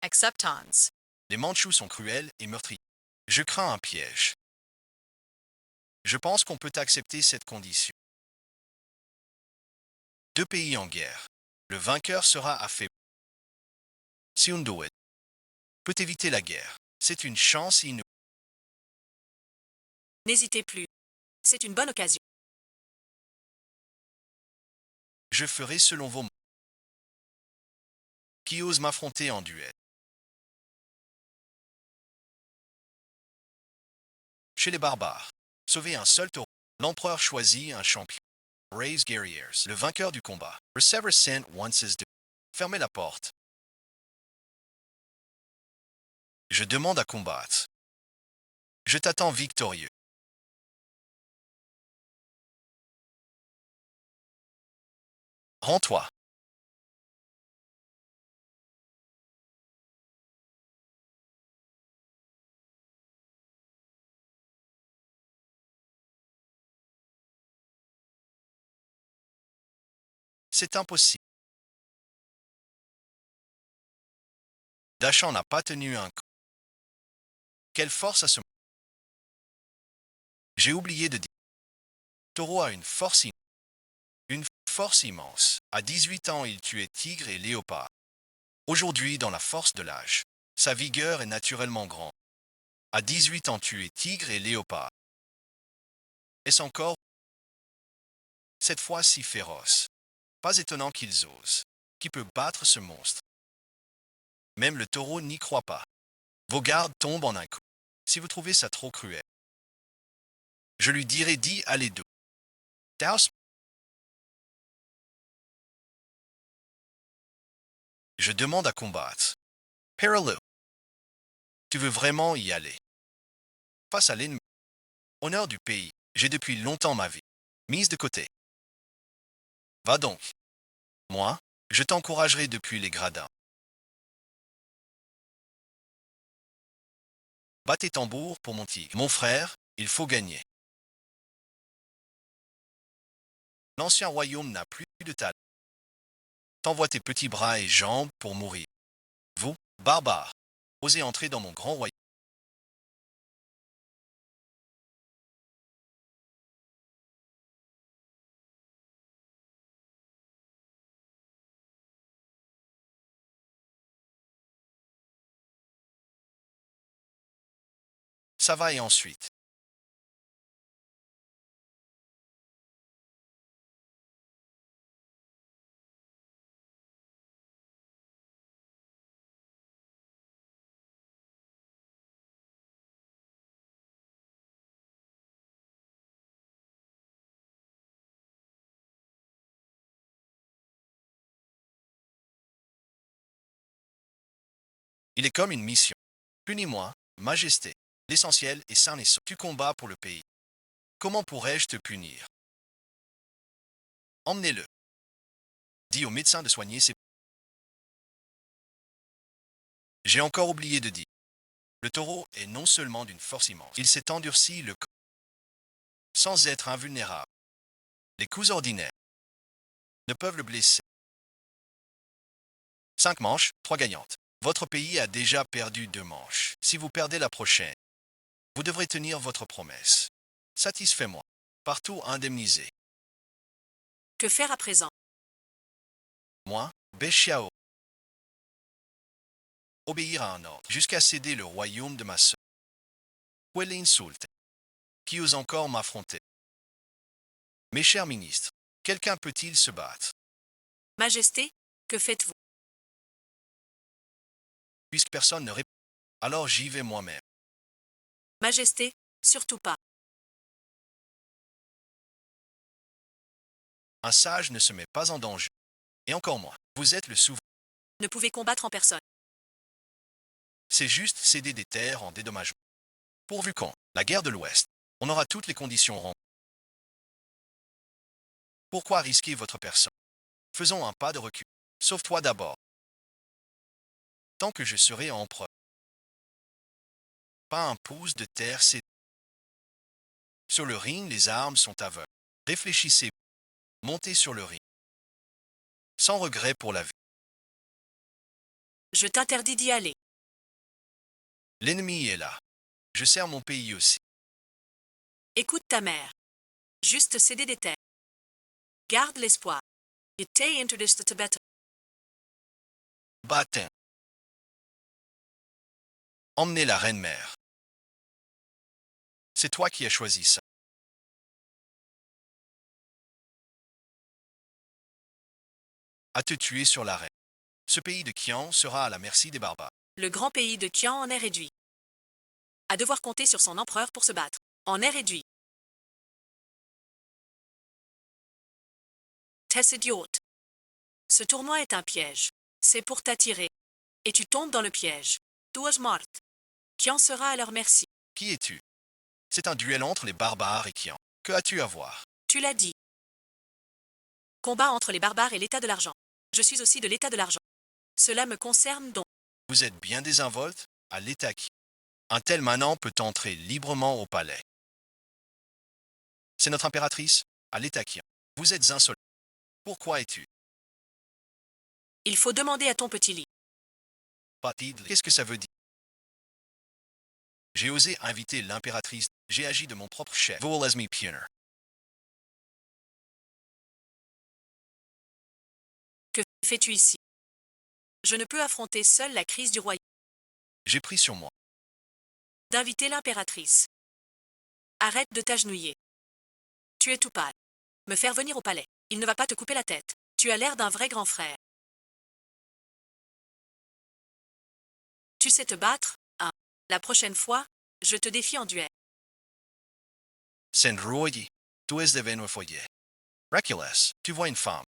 Acceptance. Les Mandchous sont cruels et meurtriers. Je crains un piège. Je pense qu'on peut accepter cette condition. 2 pays en guerre. Le vainqueur sera affaibli. Si Undoet peut éviter la guerre, c'est une chance inouïe. N'hésitez plus. C'est une bonne occasion. Je ferai selon vos mots. Qui ose m'affronter en duel? Chez les barbares, sauver un seul taureau. L'empereur choisit un champion. Raise Guerriers, le vainqueur du combat. Receiver sent once is due. Fermez la porte. Je demande à combattre. Je t'attends victorieux. Rends-toi. C'est impossible. Dachan n'a pas tenu un coup. Quelle force à ce moment. J'ai oublié de dire. Taureau a une force immense. Une force immense. À 18 ans, il tuait tigres et léopards. Aujourd'hui, dans la force de l'âge, sa vigueur est naturellement grande. À 18 ans, tuer tigres et léopards. Est-ce encore cette fois si féroce? Pas étonnant qu'ils osent. Qui peut battre ce monstre? Même le taureau n'y croit pas. Vos gardes tombent en un coup. Si vous trouvez ça trop cruel, je lui dirai d'y aller d'où. Taos. Je demande à combattre. Parallel. Tu veux vraiment y aller? Face à l'ennemi. Honneur du pays, j'ai depuis longtemps ma vie mise de côté. Va donc. Moi, je t'encouragerai depuis les gradins. Battez tambour pour mon tigre. Mon frère, il faut gagner. L'ancien royaume n'a plus de talent. T'envoies tes petits bras et jambes pour mourir. Vous, barbares, osez entrer dans mon grand royaume. Ça va et ensuite. Il est comme une mission. Punis-moi, Majesté. L'essentiel est sain et sauf. Tu combats pour le pays. Comment pourrais-je te punir? Emmenez-le. Dis au médecin de soigner ses... J'ai encore oublié de dire. Le taureau est non seulement d'une force immense, il s'est endurci le corps, sans être invulnérable. Les coups ordinaires ne peuvent le blesser. 5 manches, 3 gagnantes. Votre pays a déjà perdu 2 manches. Si vous perdez la prochaine, vous devrez tenir votre promesse. Satisfais-moi. Partout indemnisé. Que faire à présent? Moi, Beshiao. Obéir à un ordre, jusqu'à céder le royaume de ma sœur. Où est l'insulte? Qui ose encore m'affronter? Mes chers ministres, quelqu'un peut-il se battre? Majesté, que faites-vous? Puisque personne ne répond, alors j'y vais moi-même. Majesté, surtout pas. Un sage ne se met pas en danger. Et encore moins, vous êtes le souverain. Ne pouvez combattre en personne. C'est juste céder des terres en dédommagement. Pourvu qu'en la guerre de l'Ouest, on aura toutes les conditions remplies. Pourquoi risquer votre personne? Faisons un pas de recul. Sauve-toi d'abord. Tant que je serai empereur. Pas un pouce de terre cédé. Sur le ring, les armes sont aveugles. Réfléchissez. Montez sur le ring. Sans regret pour la vie. Je t'interdis d'y aller. L'ennemi est là. Je sers mon pays aussi. Écoute ta mère. Juste céder des terres. Garde l'espoir. Yitte introduced to better. Bâtin. Emmenez la reine-mère. C'est toi qui as choisi ça. À te tuer sur l'arène. Ce pays de Kian sera à la merci des barbares. Le grand pays de Kian en est réduit. À devoir compter sur son empereur pour se battre. En est réduit. T'es idiote. Ce tournoi est un piège. C'est pour t'attirer. Et tu tombes dans le piège. Tu es morte. Kian sera à leur merci. Qui es-tu? C'est un duel entre les barbares et Kian. Que as-tu à voir? Tu l'as dit. Combat entre les barbares et l'état de l'argent. Je suis aussi de l'état de l'argent. Cela me concerne donc. Vous êtes bien désinvolte à l'état qui. Un tel manant peut entrer librement au palais. C'est notre impératrice, à l'état qui. Vous êtes insolent. Pourquoi es-tu? Il faut demander à ton petit lit. Patid, qu'est-ce que ça veut dire? J'ai osé inviter l'impératrice. J'ai agi de mon propre chef. Volesmi Pioner. Que fais-tu ici? Je ne peux affronter seul la crise du royaume. J'ai pris sur moi. D'inviter l'impératrice. Arrête de t'agenouiller. Tu es tout pâle. Me faire venir au palais. Il ne va pas te couper la tête. Tu as l'air d'un vrai grand frère. Tu sais te battre? Ah. La prochaine fois, je te défie en duel. Sendroyi, tu es devenu foyer. Recules, tu vois une femme.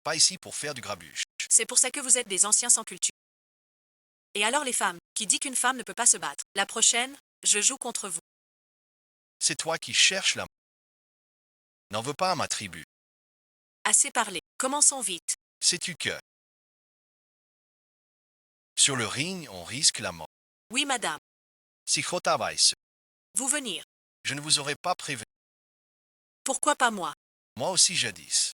Pas ici pour faire du grabuge. C'est pour ça que vous êtes des anciens sans culture. Et alors les femmes, qui dit qu'une femme ne peut pas se battre? La prochaine, je joue contre vous. C'est toi qui cherches la... N'en veux pas à ma tribu. Assez parlé. Commençons vite. Sais-tu que... Sur le ring, on risque la mort. Oui, madame. Si Khotavais, Vous venir. je ne vous aurais pas prévenu. Pourquoi pas moi? Moi aussi jadis.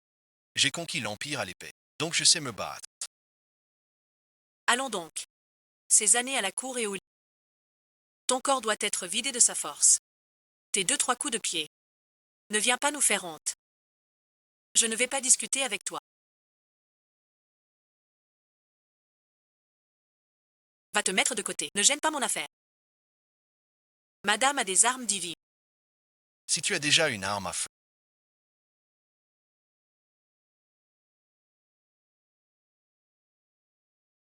J'ai conquis l'Empire à l'épée, donc je sais me battre. Allons donc. Ces années à la cour et au lit. Ton corps doit être vidé de sa force. Tes 2-3 coups de pied. Ne viens pas nous faire honte. Je ne vais pas discuter avec toi. Va te mettre de côté. Ne gêne pas mon affaire. Madame a des armes divines. Si tu as déjà une arme à feu,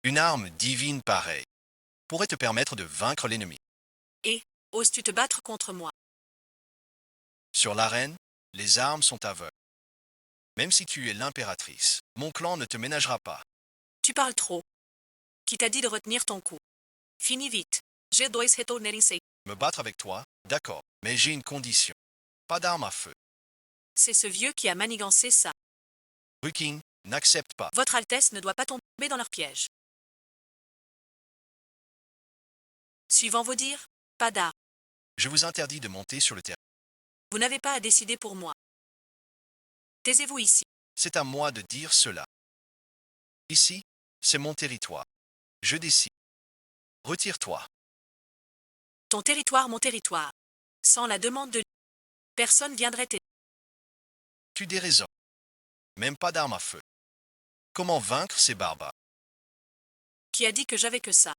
une arme divine pareille pourrait te permettre de vaincre l'ennemi. Oses-tu te battre contre moi? Sur l'arène, les armes sont aveugles. Même si tu es l'impératrice, mon clan ne te ménagera pas. Tu parles trop. Qui t'a dit de retenir ton coup? Finis vite. J'ai dois retourner ici. Me battre avec toi, d'accord, mais j'ai une condition. Pas d'arme à feu. C'est ce vieux qui a manigancé ça. Ruking n'accepte pas. Votre Altesse ne doit pas tomber dans leur piège. Suivant vos dires, pas d'armes. Je vous interdis de monter sur le terrain. Vous n'avez pas à décider pour moi. Taisez-vous ici. C'est à moi de dire cela. Ici, c'est mon territoire. Je décide. Retire-toi. Ton territoire, mon territoire. Sans la demande de personne viendrait t'aider. Tu déraisonnes. Même pas d'arme à feu. Comment vaincre ces barbares? Qui a dit que j'avais que ça?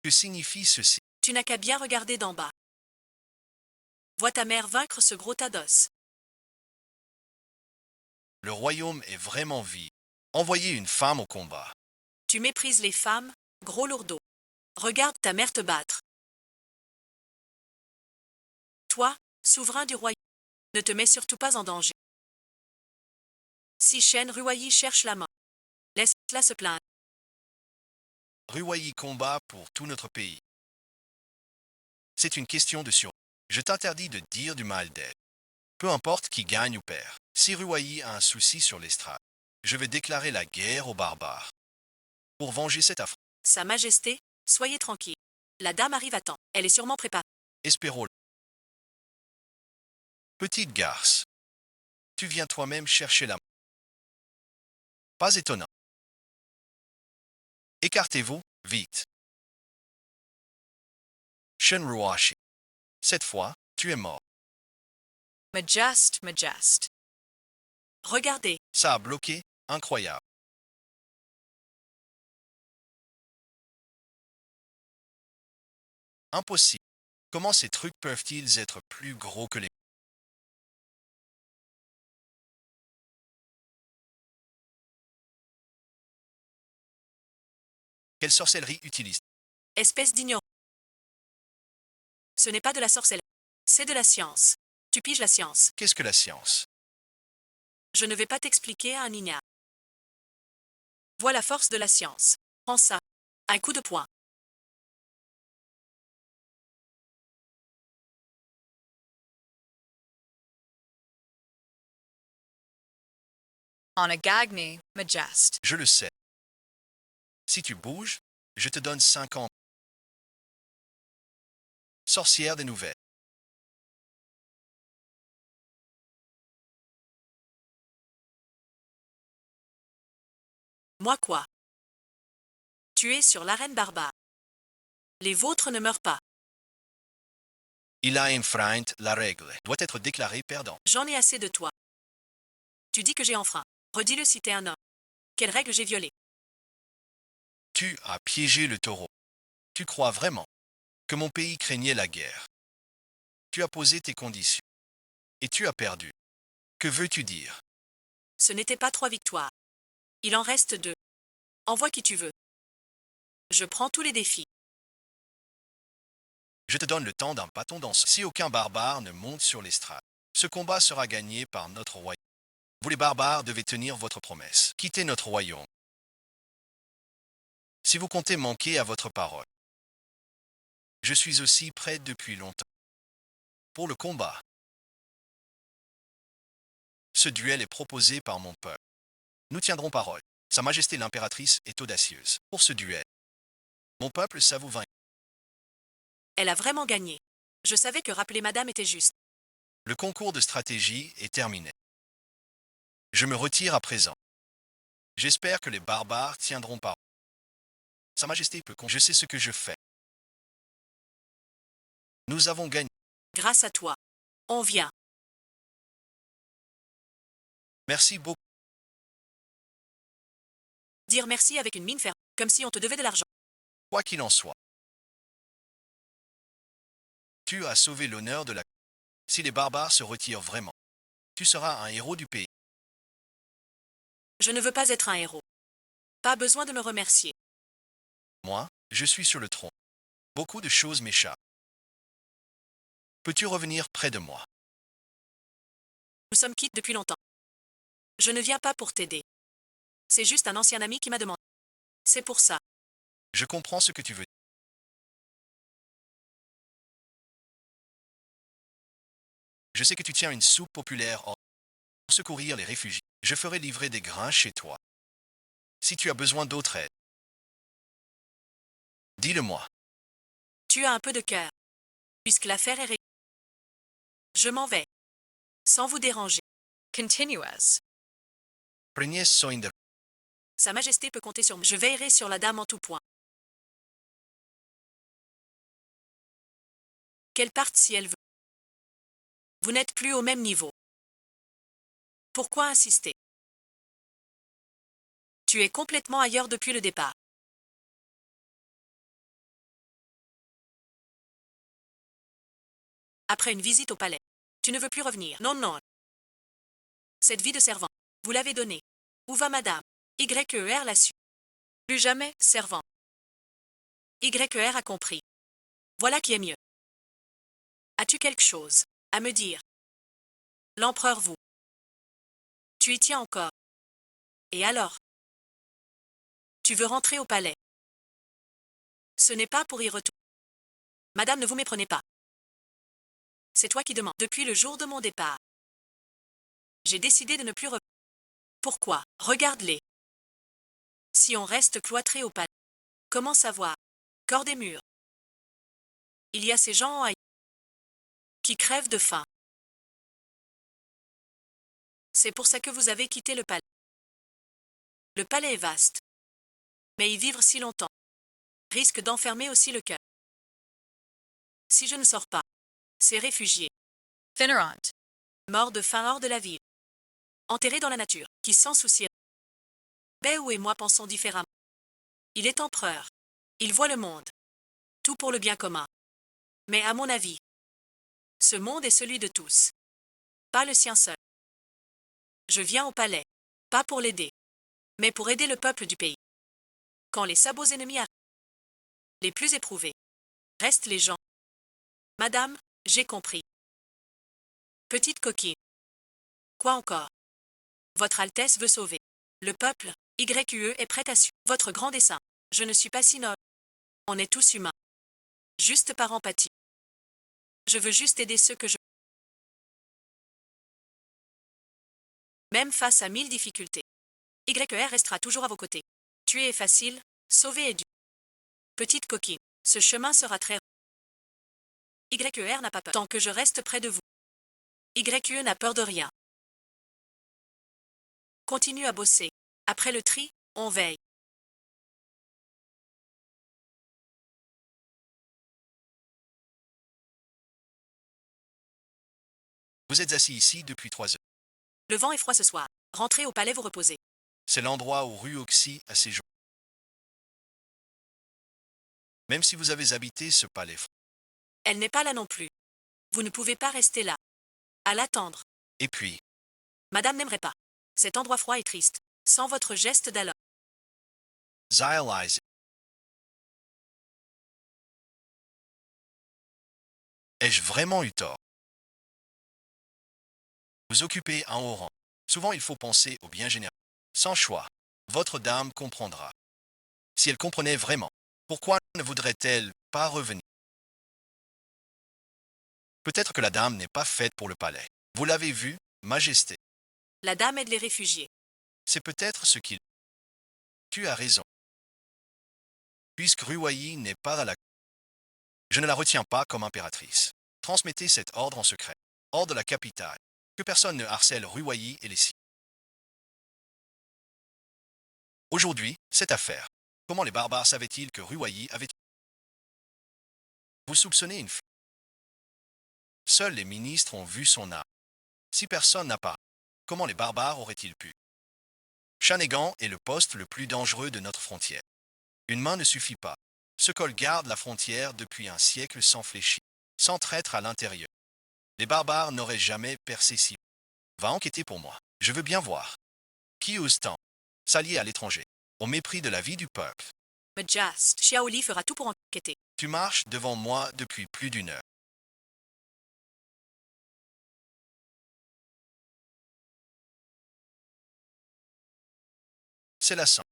Que signifie ceci? Tu n'as qu'à bien regarder d'en bas. Vois ta mère vaincre ce gros tas d'os. Le royaume est vraiment vide. Envoyez une femme au combat. Tu méprises les femmes, gros lourdeau. Regarde ta mère te battre. Toi, souverain du royaume, ne te mets surtout pas en danger. Si Shen Ruayi cherche la mort, laisse-la se plaindre. Ruayi combat pour tout notre pays. C'est une question de survie. Je t'interdis de dire du mal d'elle. Peu importe qui gagne ou perd. Si Ruayi a un souci sur l'estrade, je vais déclarer la guerre aux barbares. Pour venger cet affront, Sa Majesté, soyez tranquille. La dame arrive à temps. Elle est sûrement préparée. espérons-le. Petite garce, tu viens toi-même chercher la mort. Pas étonnant. Écartez-vous, vite. Shenruashi, cette fois, tu es mort. Majest, Majest. Regardez, Ça a bloqué, incroyable. Impossible. Comment ces trucs peuvent-ils être plus gros que les... Quelle sorcellerie utilise? espèce d'ignorant. Ce n'est pas de la sorcellerie. C'est de la science. Tu piges la science. Qu'est-ce que la science? Je ne vais pas t'expliquer à un ignare. Vois la force de la science. Prends ça. Un coup de poing. Onagagni, Majest. Je le sais. Si tu bouges, je te donne 50. Sorcière des nouvelles. Moi quoi? Tu es sur l'arène barbare. Les vôtres ne meurent pas. Il a enfreint la règle. Doit être déclaré perdant. J'en ai assez de toi. Tu dis que j'ai enfreint. Redis-le si t'es un homme. Quelle règle j'ai violée? Tu as piégé le taureau. Tu crois vraiment que mon pays craignait la guerre. Tu as posé tes conditions. Et tu as perdu. Que veux-tu dire? Ce n'était pas 3 victoires. Il en reste 2. Envoie qui tu veux. Je prends tous les défis. Je te donne le temps d'un bâton d'encens. Si aucun barbare ne monte sur l'estrade, ce combat sera gagné par notre royaume. Vous les barbares devez tenir votre promesse. Quittez notre royaume. Si vous comptez manquer à votre parole, je suis aussi prêt depuis longtemps. Pour le combat, ce duel est proposé par mon peuple. Nous tiendrons parole. Sa Majesté l'impératrice est audacieuse. Pour ce duel, mon peuple s'avoue vaincu. Elle a vraiment gagné. Je savais que rappeler madame était juste. Le concours de stratégie est terminé. Je me retire à présent. J'espère que les barbares tiendront parole. Sa Majesté peut je sais ce que je fais. Nous avons gagné. Grâce à toi. On vient. Merci beaucoup. Dire merci avec une mine ferme, comme si on te devait de l'argent. Quoi qu'il en soit, Tu as sauvé l'honneur de la... Si les barbares se retirent vraiment, tu seras un héros du pays. Je ne veux pas être un héros. Pas besoin de me remercier. Moi, je suis sur le trône. Beaucoup de choses m'échappent. Peux-tu revenir près de moi? Nous sommes quittes depuis longtemps. Je ne viens pas pour t'aider. C'est juste un ancien ami qui m'a demandé. C'est pour ça. Je comprends ce que tu veux dire. Je sais que tu tiens une soupe populaire pour secourir les réfugiés. Je ferai livrer des grains chez toi. Si tu as besoin d'autre aide, dis-le-moi. Tu as un peu de cœur. Puisque l'affaire est réglée. Je m'en vais. Sans vous déranger. Continue as. Prenez soin de... Sa Majesté peut compter sur moi. Je veillerai sur la dame en tout point. Qu'elle parte si elle veut. Vous n'êtes plus au même niveau. Pourquoi insister? Tu es complètement ailleurs depuis le départ. Après une visite au palais, tu ne veux plus revenir. Non, non. Cette vie de servant, vous l'avez donnée. Où va madame? YER l'a su. Plus jamais, servant. YER a compris. Voilà qui est mieux. As-tu quelque chose à me dire? L'empereur vous. Tu y tiens encore. Et alors? Tu veux rentrer au palais? Ce n'est pas pour y retourner. Madame, ne vous méprenez pas. C'est toi qui demandes. Depuis le jour de mon départ, j'ai décidé de ne plus revenir. Pourquoi? Regarde-les. Si on reste cloîtré au palais, comment savoir? Corps des murs. Il y a ces gens en Haïti qui crèvent de faim. C'est pour ça que vous avez quitté le palais. Le palais est vaste. Mais y vivre si longtemps risque d'enfermer aussi le cœur. Si je ne sors pas, ces réfugiés, Finnerant. morts de faim hors de la ville, enterrés dans la nature, qui s'en soucient. Béou et moi pensons différemment. Il est empereur. Il voit le monde. Tout pour le bien commun. Mais à mon avis, ce monde est celui de tous. Pas le sien seul. Je viens au palais, pas pour l'aider, mais pour aider le peuple du pays. Quand les sabots ennemis arrivent, les plus éprouvés, restent les gens. Madame, j'ai compris. Petite coquine. Quoi encore? Votre Altesse veut sauver. Le peuple, YUE, est prêt à suivre votre grand dessein. Je ne suis pas si noble. On est tous humains. Juste par empathie. Je veux juste aider ceux que je... Même face à 1000 difficultés. YER restera toujours à vos côtés. Tuer est facile, sauver est dur. Petite coquine, ce chemin sera très... YER n'a pas peur. Tant que je reste près de vous. YUE n'a peur de rien. Continue à bosser. Après le tri, on veille. Vous êtes assis ici depuis 3 heures. Le vent est froid ce soir. Rentrez au palais vous reposer. C'est l'endroit où Rue Oxy a séjourné. Même si vous avez habité ce palais, Elle n'est pas là non plus. Vous ne pouvez pas rester là. À l'attendre. et puis, Madame n'aimerait pas. Cet endroit froid et triste. Sans votre geste d'alors. Zylize. Ai-je vraiment eu tort? Vous occupez un haut rang. Souvent, il faut penser au bien général. Sans choix, votre dame comprendra. Si elle comprenait vraiment, pourquoi ne voudrait-elle pas revenir? Peut-être que la dame n'est pas faite pour le palais. Vous l'avez vu, Majesté. La dame aide les réfugiés. C'est peut-être ce qu'il... Tu as raison. Puisque Ruayi n'est pas à la... Je ne la retiens pas comme impératrice. Transmettez cet ordre en secret, hors de la capitale. Que personne ne harcèle Ruayi et les siens. Aujourd'hui, cette affaire. Comment les barbares savaient-ils que Ruayi avait... Vous soupçonnez une femme. Seuls les ministres ont vu son âme. Si personne n'a pas, comment les barbares auraient-ils pu? Shanagan est le poste le plus dangereux de notre frontière. Une main ne suffit pas. Ce col garde la frontière depuis un siècle sans fléchir. sans traître à l'intérieur. Les barbares n'auraient jamais percé si. Va enquêter pour moi. Je veux bien voir. Qui ose tant s'allier à l'étranger, au mépris de la vie du peuple? Majest, Xiaoli fera tout pour enquêter. Tu marches devant moi depuis plus d'une heure. C'est lassant.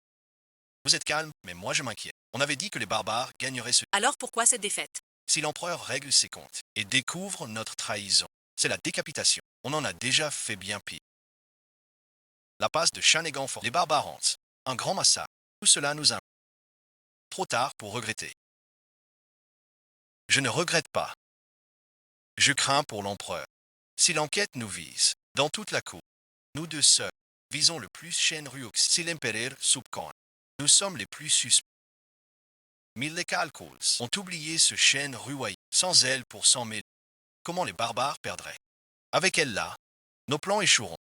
Vous êtes calme, mais moi je m'inquiète. On avait dit que les barbares gagneraient ce. Alors pourquoi cette défaite? Si l'empereur règle ses comptes et découvre notre trahison, c'est la décapitation. On en a déjà fait bien pire. La passe de Shanegan-Fort, les barbares hantent. Un grand massacre. Tout cela nous a. Trop tard pour regretter. Je ne regrette pas. Je crains pour l'empereur. Si l'enquête nous vise, dans toute la cour, nous deux seuls, visons le plus Shenruox. Si l'empereur subcon, nous sommes les plus suspects. Mais les calculs ont oublié ce chêne ruaillé, sans elle pour s'en mêler. Comment les barbares perdraient? Avec elle là, nos plans échoueront.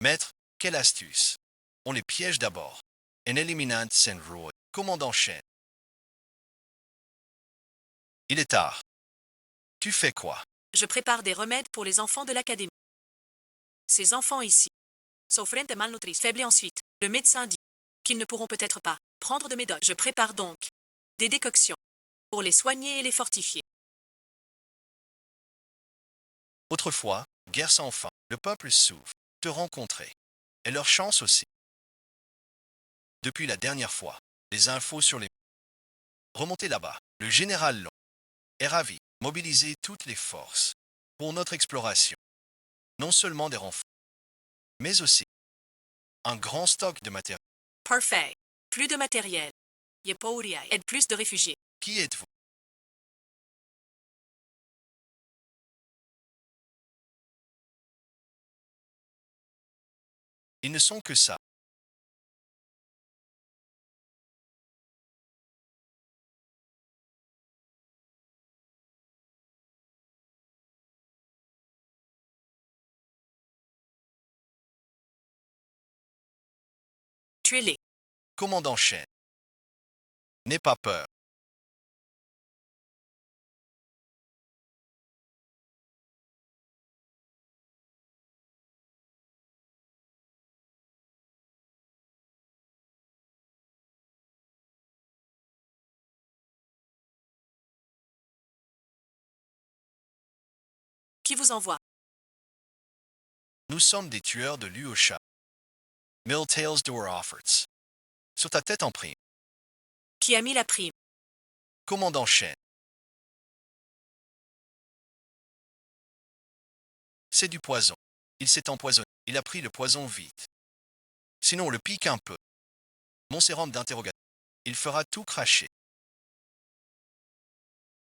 Maître, quelle astuce! On les piège d'abord. En éliminant Senroy, commandant Shen. Il est tard. Tu fais quoi? Je prépare des remèdes pour les enfants de l'académie. Ces enfants ici, souffrent de malnutris, faibles et ensuite, le médecin dit qu'ils ne pourront peut-être pas prendre de médoc. Je prépare donc des décoctions pour les soigner et les fortifier. Autrefois, guerre sans fin, le peuple s'ouvre, te rencontrer. Et leur chance aussi. Depuis la dernière fois, les infos sur les. Remontez là-bas. Le général Long est ravi. Mobiliser toutes les forces pour notre exploration. Non seulement des renforts, mais aussi un grand stock de matériel. Parfait. Plus de matériel. Yepouria aide plus de réfugiés. Qui êtes-vous? Ils ne sont que ça. Tuez-les. Commandant Shen. N'aie pas peur. Qui vous envoie? Nous sommes des tueurs de Luosha. Milltails Door Offerts. Sur ta tête en prime. Qui a mis la prime? Commandant Shen. C'est du poison. Il s'est empoisonné. Il a pris le poison vite. Sinon, on le pique un peu. Mon sérum d'interrogateur. Il fera tout cracher.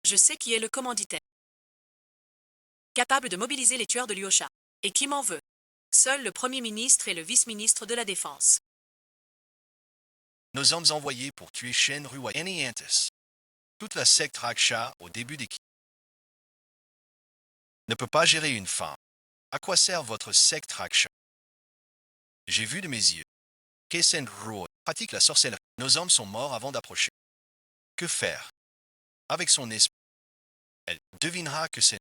Je sais qui est le commanditaire. Capable de mobiliser les tueurs de Lyosha. Et qui m'en veut? Seul le Premier ministre et le vice-ministre de la Défense. Nos hommes envoyés pour tuer Shen Rua Eniantis. Toute la secte Raksha au début des ne peut pas gérer une femme. À quoi sert votre secte Raksha? J'ai vu de mes yeux. Kesen Rua pratique la sorcellerie. Nos hommes sont morts avant d'approcher. Que faire? Avec son esprit, elle devinera que c'est.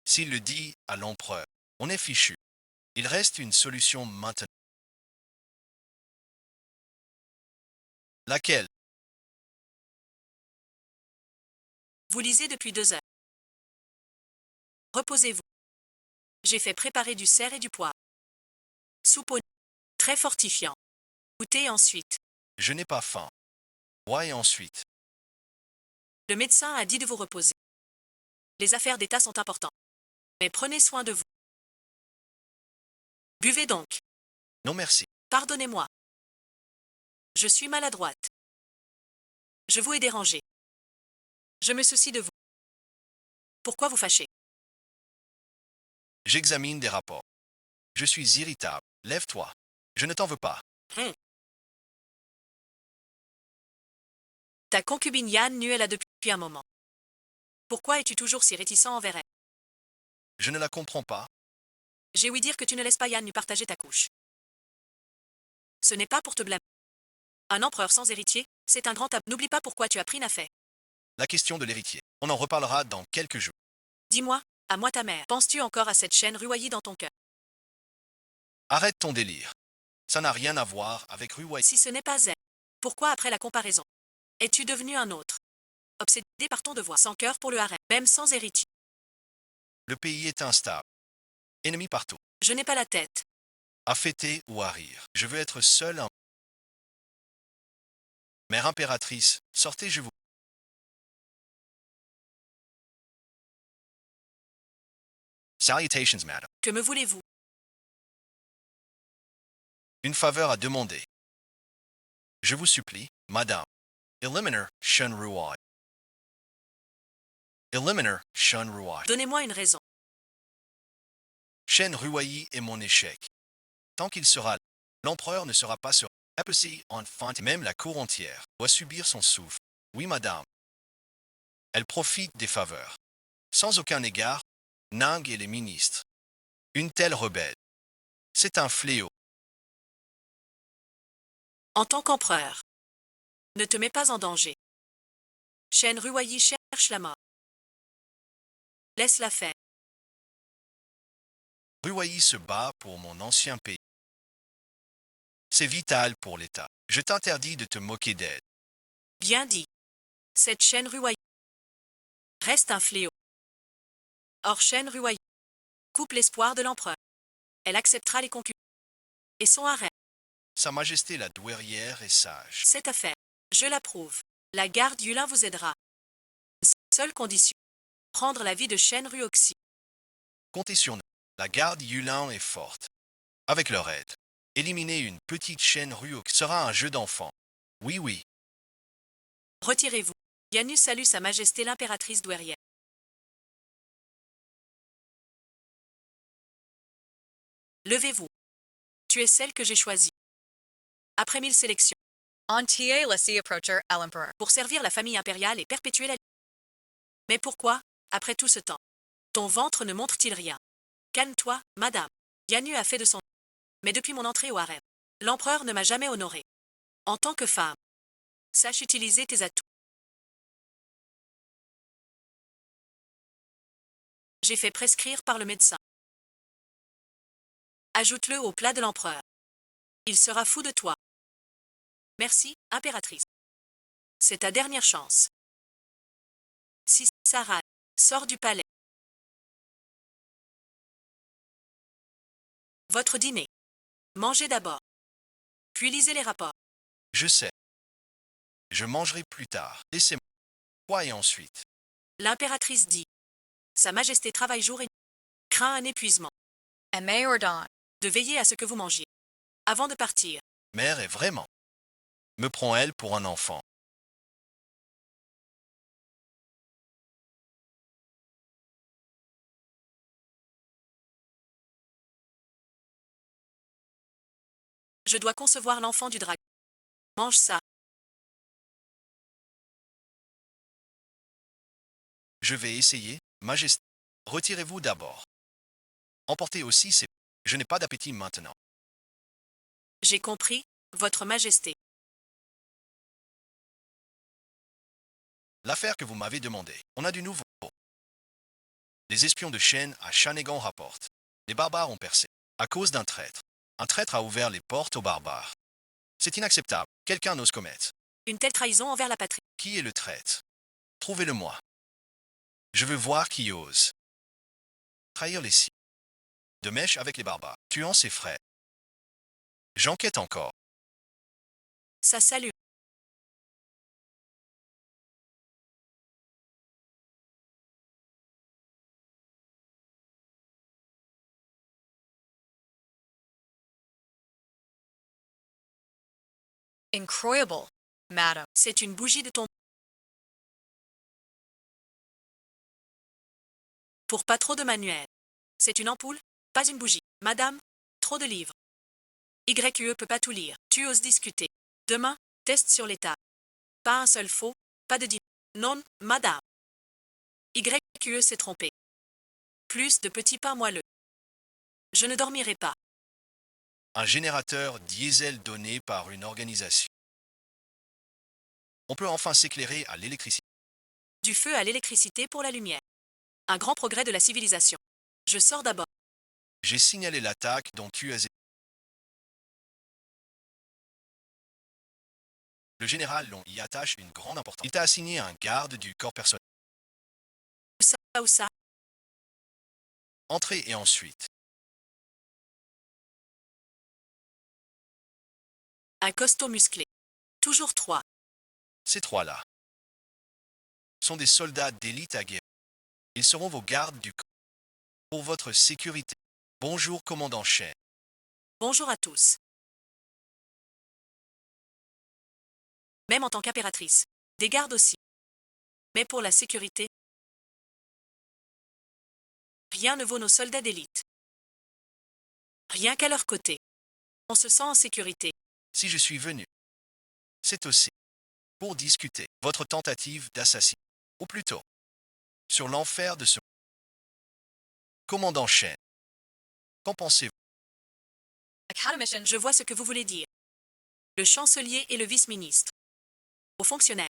S'il le dit à l'empereur, on est fichu. Il reste une solution maintenant. Laquelle? Vous lisez depuis 2 heures. Reposez-vous. J'ai fait préparer du cerf et du pois. Soupe au très fortifiant. Goûtez ensuite. Je n'ai pas faim. Ouais, et ensuite. Le médecin a dit de vous reposer. Les affaires d'État sont importantes. Mais prenez soin de vous. Buvez donc. Non merci. Pardonnez-moi. Je suis maladroite. Je vous ai dérangé. Je me soucie de vous. Pourquoi vous fâchez? J'examine des rapports. Je suis irritable. Lève-toi. Je ne t'en veux pas. Ta concubine Yann Nuel là depuis un moment. Pourquoi es-tu toujours si réticent envers elle? Je ne la comprends pas. J'ai ouï dire que tu ne laisses pas Yann lui partager ta couche. Ce n'est pas pour te blâmer. Un empereur sans héritier, c'est un grand tabou. N'oublie pas pourquoi tu as pris Nafet. La question de l'héritier. On en reparlera dans quelques jours. Dis-moi, à moi ta mère. Penses-tu encore à cette chaîne ruaillie dans ton cœur? Arrête ton délire. Ça n'a rien à voir avec Ruwai. Si ce n'est pas elle, pourquoi après la comparaison es-tu devenu un autre? Obsédé par ton devoir, sans cœur pour le harem, même sans héritier. Le pays est instable. Ennemi partout. Je n'ai pas la tête. À fêter ou à rire. Je veux être seul. Mère impératrice, sortez, je vous. Salutations, madame. Que me voulez-vous? Une faveur à demander. Je vous supplie, madame. Eliminer Shen Ruai. Eliminer Shen Ruai. Donnez-moi une raison. Shen Ruai est mon échec. Tant qu'il sera là, l'empereur ne sera pas sur Apathy enfin. Même la cour entière doit subir son souffle. Oui, madame. Elle profite des faveurs. Sans aucun égard, Nang et les ministres. Une telle rebelle. C'est un fléau. En tant qu'empereur, ne te mets pas en danger. Shen Ruayi cherche la mort. Laisse-la faire. Ruai se bat pour mon ancien pays. C'est vital pour l'État. Je t'interdis de te moquer d'elle. Bien dit. Cette Shen Ruayi reste un fléau. Or Shen Ruayi coupe l'espoir de l'empereur. Elle acceptera les concubins et son harem. Sa Majesté la douairière est sage. Cette affaire, je l'approuve. La garde Yulin vous aidera. Seule condition, prendre la vie de Shen Ruoxi. Comptez sur nous. La garde Yulin est forte. Avec leur aide, éliminer une petite chaîne Ruok sera un jeu d'enfant. Oui, oui. Retirez-vous. Yanu salue Sa Majesté l'impératrice douairière. Levez-vous. Tu es celle que j'ai choisie. Après 1000 sélections, Antie Lessie Approacher L Emperor. pour servir la famille impériale et perpétuer la... Mais pourquoi, après tout ce temps, ton ventre ne montre-t-il rien? Calme-toi, madame. Yanu a fait de son... Mais depuis mon entrée au harem, l'empereur ne m'a jamais honorée. En tant que femme, sache utiliser tes atouts. J'ai fait prescrire par le médecin. Ajoute-le au plat de l'empereur. Il sera fou de toi. Merci, impératrice. C'est ta dernière chance. Si Sarah sort du palais. Votre dîner. Mangez d'abord. Puis lisez les rapports. Je sais. Je mangerai plus tard. Laissez-moi. Quoi et ensuite? L'impératrice dit. Sa Majesté travaille jour et nuit. Craint un épuisement. And May or Dawn. De veiller à ce que vous mangiez. Avant de partir. Mère est vraiment. Me prend-elle pour un enfant? Je dois concevoir l'enfant du dragon. Mange ça. Je vais essayer, Majesté. Retirez-vous d'abord. Emportez aussi ces... Je n'ai pas d'appétit maintenant. J'ai compris, Votre Majesté. L'affaire que vous m'avez demandée, on a du nouveau. Les espions de Shen à Shanegan rapportent. Les barbares ont percé. À cause d'un traître. Un traître a ouvert les portes aux barbares. C'est inacceptable. Quelqu'un n'ose commettre. Une telle trahison envers la patrie. Qui est le traître? Trouvez-le-moi. Je veux voir qui ose. Trahir les siens. De mèche avec les barbares, tuant ses frères. J'enquête encore. Ça salue. Incroyable, madam. C'est une bougie de ton... Pour pas trop de manuel. C'est une ampoule, pas une bougie. Madame, trop de livres. YQE peut pas tout lire. Tu oses discuter. Demain, test sur l'état. Pas un seul faux, pas de non, madame. YQE s'est trompé. Plus de petits pains moelleux. Je ne dormirai pas. Un générateur diesel donné par une organisation. On peut enfin s'éclairer à l'électricité. Du feu à l'électricité pour la lumière. Un grand progrès de la civilisation. Je sors d'abord. J'ai signalé l'attaque dont tu as été. Le général Long y attache une grande importance. Il t'a assigné un garde du corps personnel. Où ça? Entrez et ensuite. Un costaud musclé. Toujours 3. Ces trois-là sont des soldats d'élite aguerris. Ils seront vos gardes du corps pour votre sécurité. Bonjour, commandant Shen. Bonjour à tous. Même en tant qu'impératrice. Des gardes aussi. Mais pour la sécurité, rien ne vaut nos soldats d'élite. Rien qu'à leur côté. On se sent en sécurité. Si je suis venu, c'est aussi pour discuter votre tentative d'assassinat, ou plutôt, sur l'enfer de ce commandant Shen. Qu'en pensez-vous? Academician, Je vois ce que vous voulez dire. Le chancelier et le vice-ministre. Aux fonctionnaires.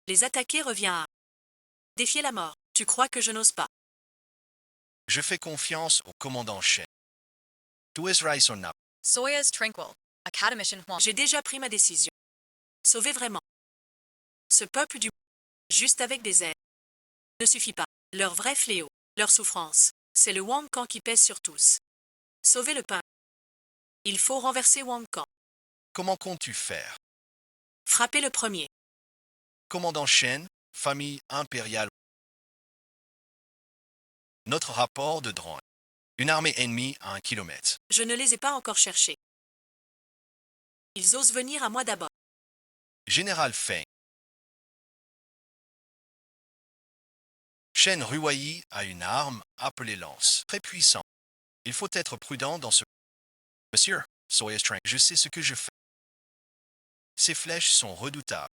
Les attaquer revient à défier la mort. Tu crois que je n'ose pas? Je fais confiance au commandant Shen. Tu es raisonnable. Soyez tranquille. Academician Huang. J'ai déjà pris ma décision. Sauver vraiment ce peuple du juste avec des aides ne suffit pas. Leur vrai fléau, leur souffrance, c'est le Wang Kang qui pèse sur tous. Sauver le pain. Il faut renverser Wang Kang. Comment comptes-tu faire? Frapper le premier. Commandant Shen, famille impériale. Notre rapport de drone. Une armée ennemie à 1 kilomètre. Je ne les ai pas encore cherchés. Ils osent venir à moi d'abord. Général Feng. Shen Ruayi a une arme appelée lance. Très puissant. Il faut être prudent dans ce... Monsieur, soyez tranquille. Je sais ce que je fais. Ces flèches sont redoutables.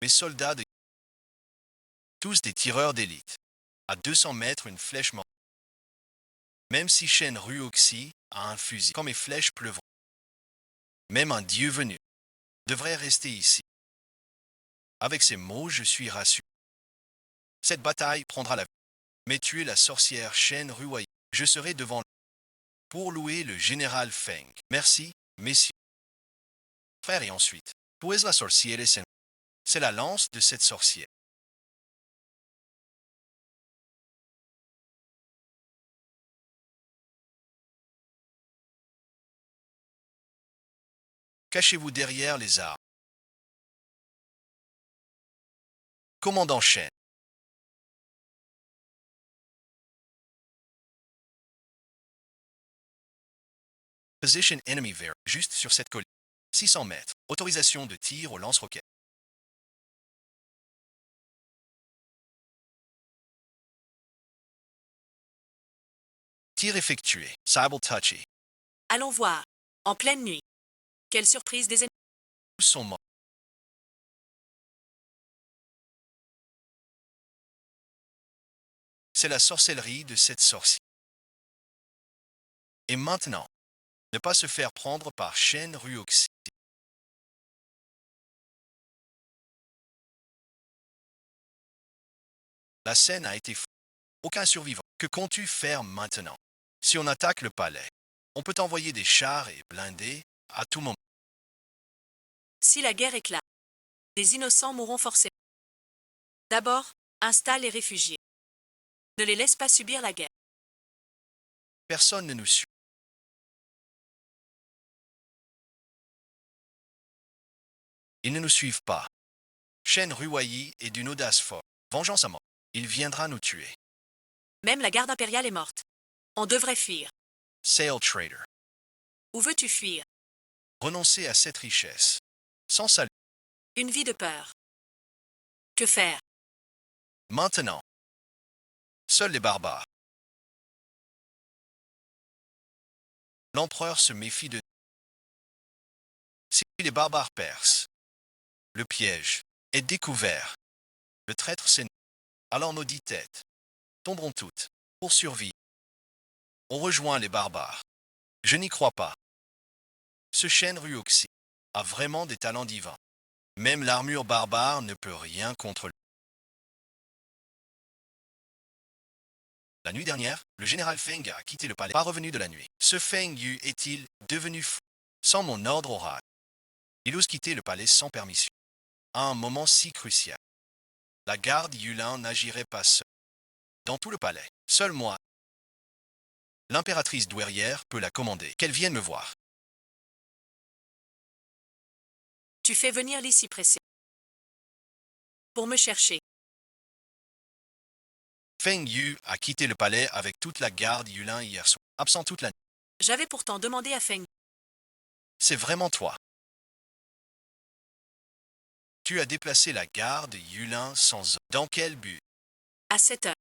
Mes soldats de... Tous des tireurs d'élite. À 200 mètres, une flèche morte. Même si Shen Ruoxi a un fusil, quand mes flèches pleuvront. Même un dieu venu devrait rester ici. Avec ces mots, je suis rassuré. Cette bataille prendra la vie. Mais tuer la sorcière Shen Ruayi, je serai devant pour louer le général Feng. Merci, messieurs. Frère, et ensuite, où est la sorcière? C'est la lance de cette sorcière. Cachez-vous derrière les arbres. Commandant Shen. Position enemy vert, juste sur cette colline. 600 mètres. Autorisation de tir au lance-roquettes. Tir effectué. Sable touchy. Allons voir. En pleine nuit. Quelle surprise des ennemis. Tous sont morts. C'est la sorcellerie de cette sorcière. Et maintenant, ne pas se faire prendre par Shen Ruoxi. La scène a été fou. Aucun survivant. Que comptes-tu faire maintenant? Si on attaque le palais, on peut envoyer des chars et blindés à tout moment. Si la guerre éclate, des innocents mourront forcément. D'abord, installe les réfugiés. Ne les laisse pas subir la guerre. Personne ne nous suit. Ils ne nous suivent pas. Shen Ruayi est d'une audace forte. Vengeance à mort. Il viendra nous tuer. Même la garde impériale est morte. On devrait fuir. Sale Trader. Où veux-tu fuir? Renoncer à cette richesse. Sans salut. Une vie de peur. Que faire? Maintenant. Seuls les barbares. L'empereur se méfie de nous. Si les barbares percent, le piège est découvert. Le traître c'est nous. Alors nos 10 têtes tomberont toutes pour survivre. On rejoint les barbares. Je n'y crois pas. Ce chêne Ruoxy a vraiment des talents divins. Même l'armure barbare ne peut rien contre lui. La nuit dernière, le général Feng a quitté le palais, pas revenu de la nuit. Ce Feng Yu est-il devenu fou sans mon ordre oral? Il ose quitter le palais sans permission. À un moment si crucial. La garde Yulin n'agirait pas seule. Dans tout le palais, seul moi, l'impératrice douairière, peut la commander. Qu'elle vienne me voir. Tu fais venir l'ici pressé. Pour me chercher. Feng Yu a quitté le palais avec toute la garde Yulin hier soir, absent toute la nuit. J'avais pourtant demandé à Feng. C'est vraiment toi. Tu as déplacé la garde Yulin sans ordre. Dans quel but? À 7 heures.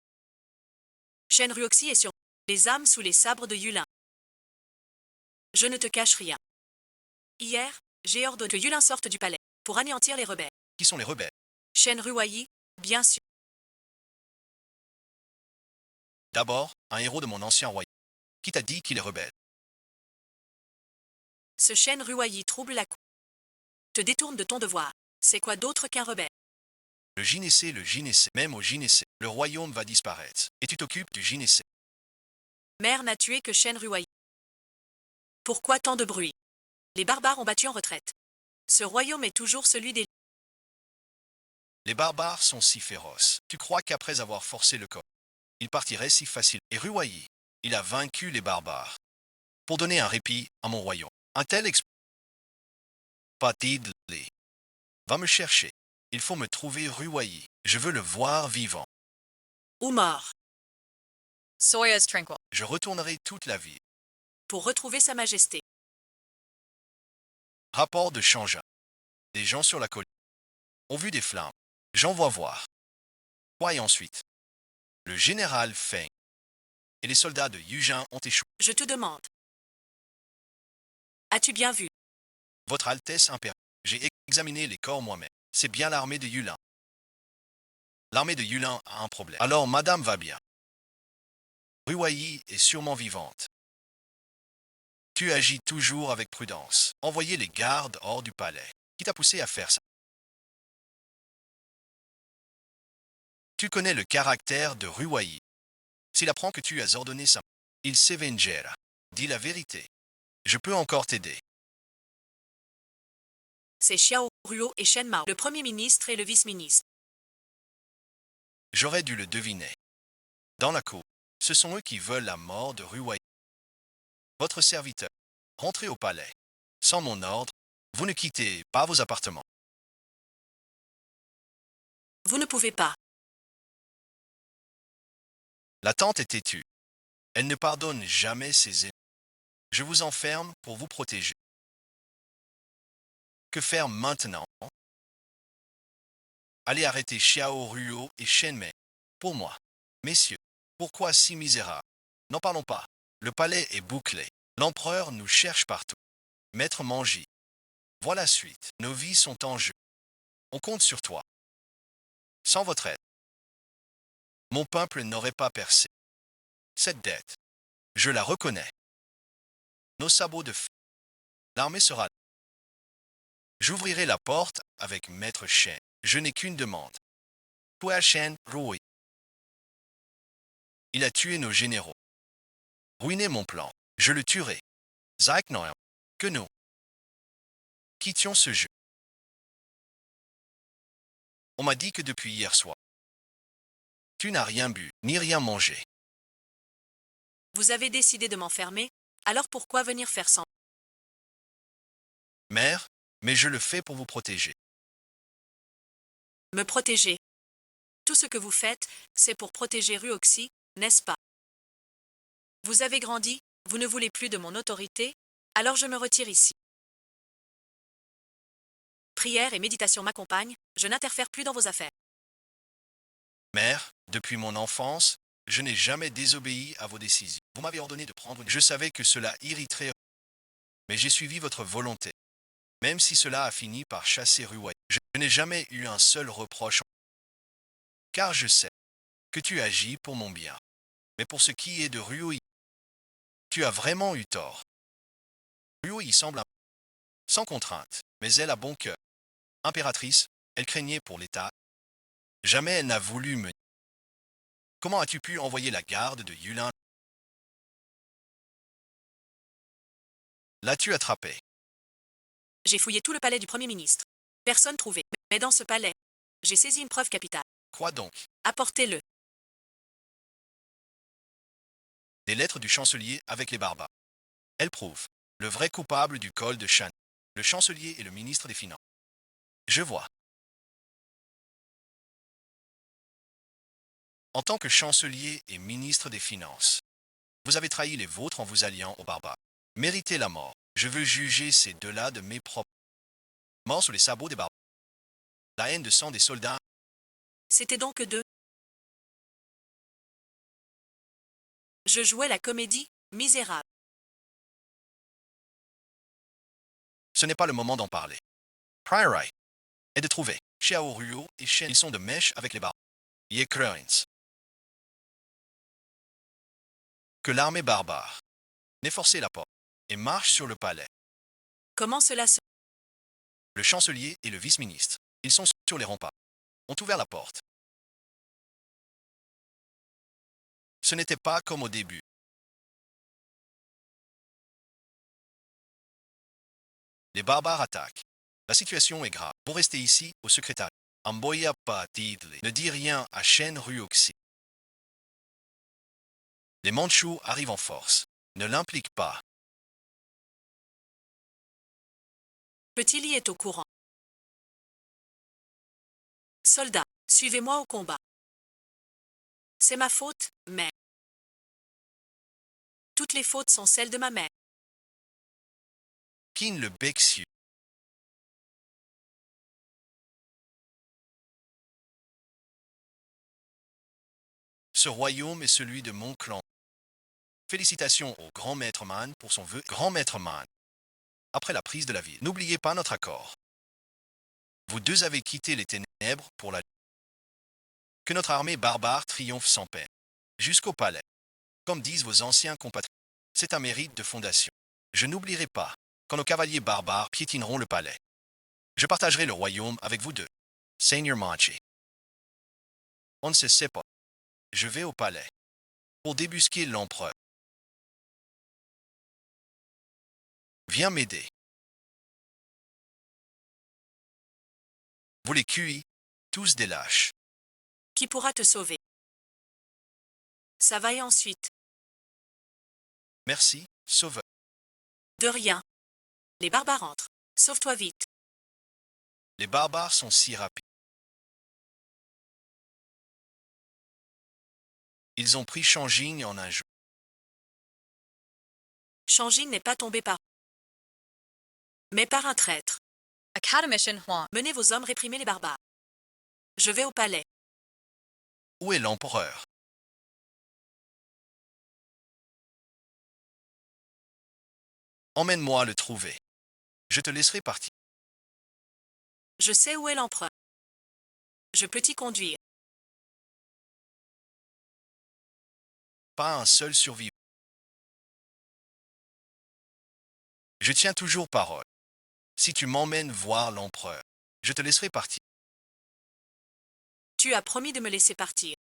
Shen Ruoxy est sur les âmes sous les sabres de Yulin. Je ne te cache rien. Hier, j'ai ordonné que Yulin sorte du palais pour anéantir les rebelles. Qui sont les rebelles? Shen Ruoyi, bien sûr. D'abord, un héros de mon ancien royaume. Qui t'a dit qu'il est rebelle? Ce Shen Ruoyi trouble la cour. Te détourne de ton devoir. C'est quoi d'autre qu'un rebelle? Le gynécée, même au gynécée, le royaume va disparaître. Et tu t'occupes du gynécée. Mère n'a tué que Shen Ruoyi. Pourquoi tant de bruit? Les barbares ont battu en retraite. Ce royaume est toujours celui des... Les barbares sont si féroces. Tu crois qu'après avoir forcé le corps, ils partiraient si facile? Et Ruoyi, il a vaincu les barbares. Pour donner un répit à mon royaume. Un tel exploit. Patidli. Va me chercher. Il faut me trouver Ruoyi. Je veux le voir vivant. Ou mort. Soya is tranquil. Je retournerai toute la ville. Pour retrouver sa majesté. Rapport de Shanja. Des gens sur la colline ont vu des flammes. J'envoie voir. Quoi et ensuite? Le général Feng et les soldats de Yujin ont échoué. Je te demande. As-tu bien vu? Votre Altesse impériale, j'ai examiné les corps moi-même. C'est bien l'armée de Yulin. L'armée de Yulin a un problème. Alors madame va bien. Ruoyi est sûrement vivante. Tu agis toujours avec prudence. Envoyez les gardes hors du palais. Qui t'a poussé à faire ça? Tu connais le caractère de Ruoyi. S'il apprend que tu as ordonné ça, il s'évengera. Dis la vérité. Je peux encore t'aider. C'est Xiao Ruo et Shen Mao, le premier ministre et le vice-ministre. J'aurais dû le deviner. Dans la cour, ce sont eux qui veulent la mort de Ruoyi. Votre serviteur, rentrez au palais. Sans mon ordre, vous ne quittez pas vos appartements. Vous ne pouvez pas. La tante est têtue. Elle ne pardonne jamais ses ennemis. Je vous enferme pour vous protéger. Que faire maintenant? Allez arrêter Xiao Ruo et Shen Mei. Pour moi. Messieurs, pourquoi si misérable? N'en parlons pas. Le palais est bouclé. L'empereur nous cherche partout. Maître Manji. Voilà la suite. Nos vies sont en jeu. On compte sur toi. Sans votre aide, mon peuple n'aurait pas percé. Cette dette, je la reconnais. Nos sabots de feu. L'armée sera là. J'ouvrirai la porte avec Maître Shen. Je n'ai qu'une demande. Toi, Shen Ruoyi. Il a tué nos généraux. Ruiné mon plan. Je le tuerai. Zack Noël. Que nous quittions ce jeu. On m'a dit que depuis hier soir, tu n'as rien bu, ni rien mangé. Vous avez décidé de m'enfermer, alors pourquoi venir faire sans? Mère, mais je le fais pour vous protéger. Me protéger. Tout ce que vous faites, c'est pour protéger Ruoxy, n'est-ce pas? Vous avez grandi, vous ne voulez plus de mon autorité, alors je me retire ici. Prière et méditation m'accompagnent, je n'interfère plus dans vos affaires. Mère, depuis mon enfance, je n'ai jamais désobéi à vos décisions. Vous m'avez ordonné de prendre une... Je savais que cela irriterait, mais j'ai suivi votre volonté. Même si cela a fini par chasser Ruoyi, je n'ai jamais eu un seul reproche. Car je sais que tu agis pour mon bien. Mais pour ce qui est de Ruoyi, tu as vraiment eu tort. Ruo y semble sans contrainte, mais elle a bon cœur. Impératrice, elle craignait pour l'État. Jamais elle n'a voulu me... Comment as-tu pu envoyer la garde de Yulin? L'as-tu attrapé? J'ai fouillé tout le palais du Premier ministre. Personne trouvé. Mais dans ce palais, j'ai saisi une preuve capitale. Quoi donc? Apportez-le. Des lettres du chancelier avec les barbares. Elles prouvent le vrai coupable du col de Shan, le chancelier et le ministre des Finances. Je vois. En tant que chancelier et ministre des Finances, vous avez trahi les vôtres en vous alliant aux barbares. Méritez la mort. Je veux juger ces deux-là de mes propres morts sous les sabots des barbares. La haine de sang des soldats. C'était donc deux. Je jouais la comédie misérable. Ce n'est pas le moment d'en parler. Priory est de trouver Xiao Ruo et Shen. Ils sont de mèche avec les barbares. Ye Cruins. Que l'armée barbare n'ait forcé la porte et marche sur le palais. Comment cela se... Le chancelier et le vice-ministre, ils sont sur les remparts, ont ouvert la porte. Ce n'était pas comme au début. Les barbares attaquent. La situation est grave. Pour rester ici, au secrétariat. Amboya Patidli. Ne dis rien à Shen Ruoxi. Les Mandchous arrivent en force. Ne l'implique pas. Petit Li est au courant. Soldats, suivez-moi au combat. C'est ma faute, mais... Toutes les fautes sont celles de ma mère. Kin le Bexiu. Ce royaume est celui de mon clan. Félicitations au grand maître Man pour son vœu. Grand maître Man. Après la prise de la ville, n'oubliez pas notre accord. Vous deux avez quitté les ténèbres pour la... Que notre armée barbare triomphe sans peine. Jusqu'au palais. Comme disent vos anciens compatriotes, c'est un mérite de fondation. Je n'oublierai pas quand nos cavaliers barbares piétineront le palais. Je partagerai le royaume avec vous deux. Seigneur Manchi. On ne se sait pas. Je vais au palais pour débusquer l'empereur. Viens m'aider. Vous les QI, tous des lâches. Qui pourra te sauver? Ça va et ensuite. Merci, sauveur. De rien. Les barbares entrent. Sauve-toi vite. Les barbares sont si rapides. Ils ont pris Shanging en un jour. Shanging n'est pas tombé par... mais par un traître. Academician Huang. Menez vos hommes réprimer les barbares. Je vais au palais. Où est l'empereur? Emmène-moi le trouver. Je te laisserai partir. Je sais où est l'empereur. Je peux t'y conduire. Pas un seul survivant. Je tiens toujours parole. Si tu m'emmènes voir l'empereur, je te laisserai partir. Tu as promis de me laisser partir.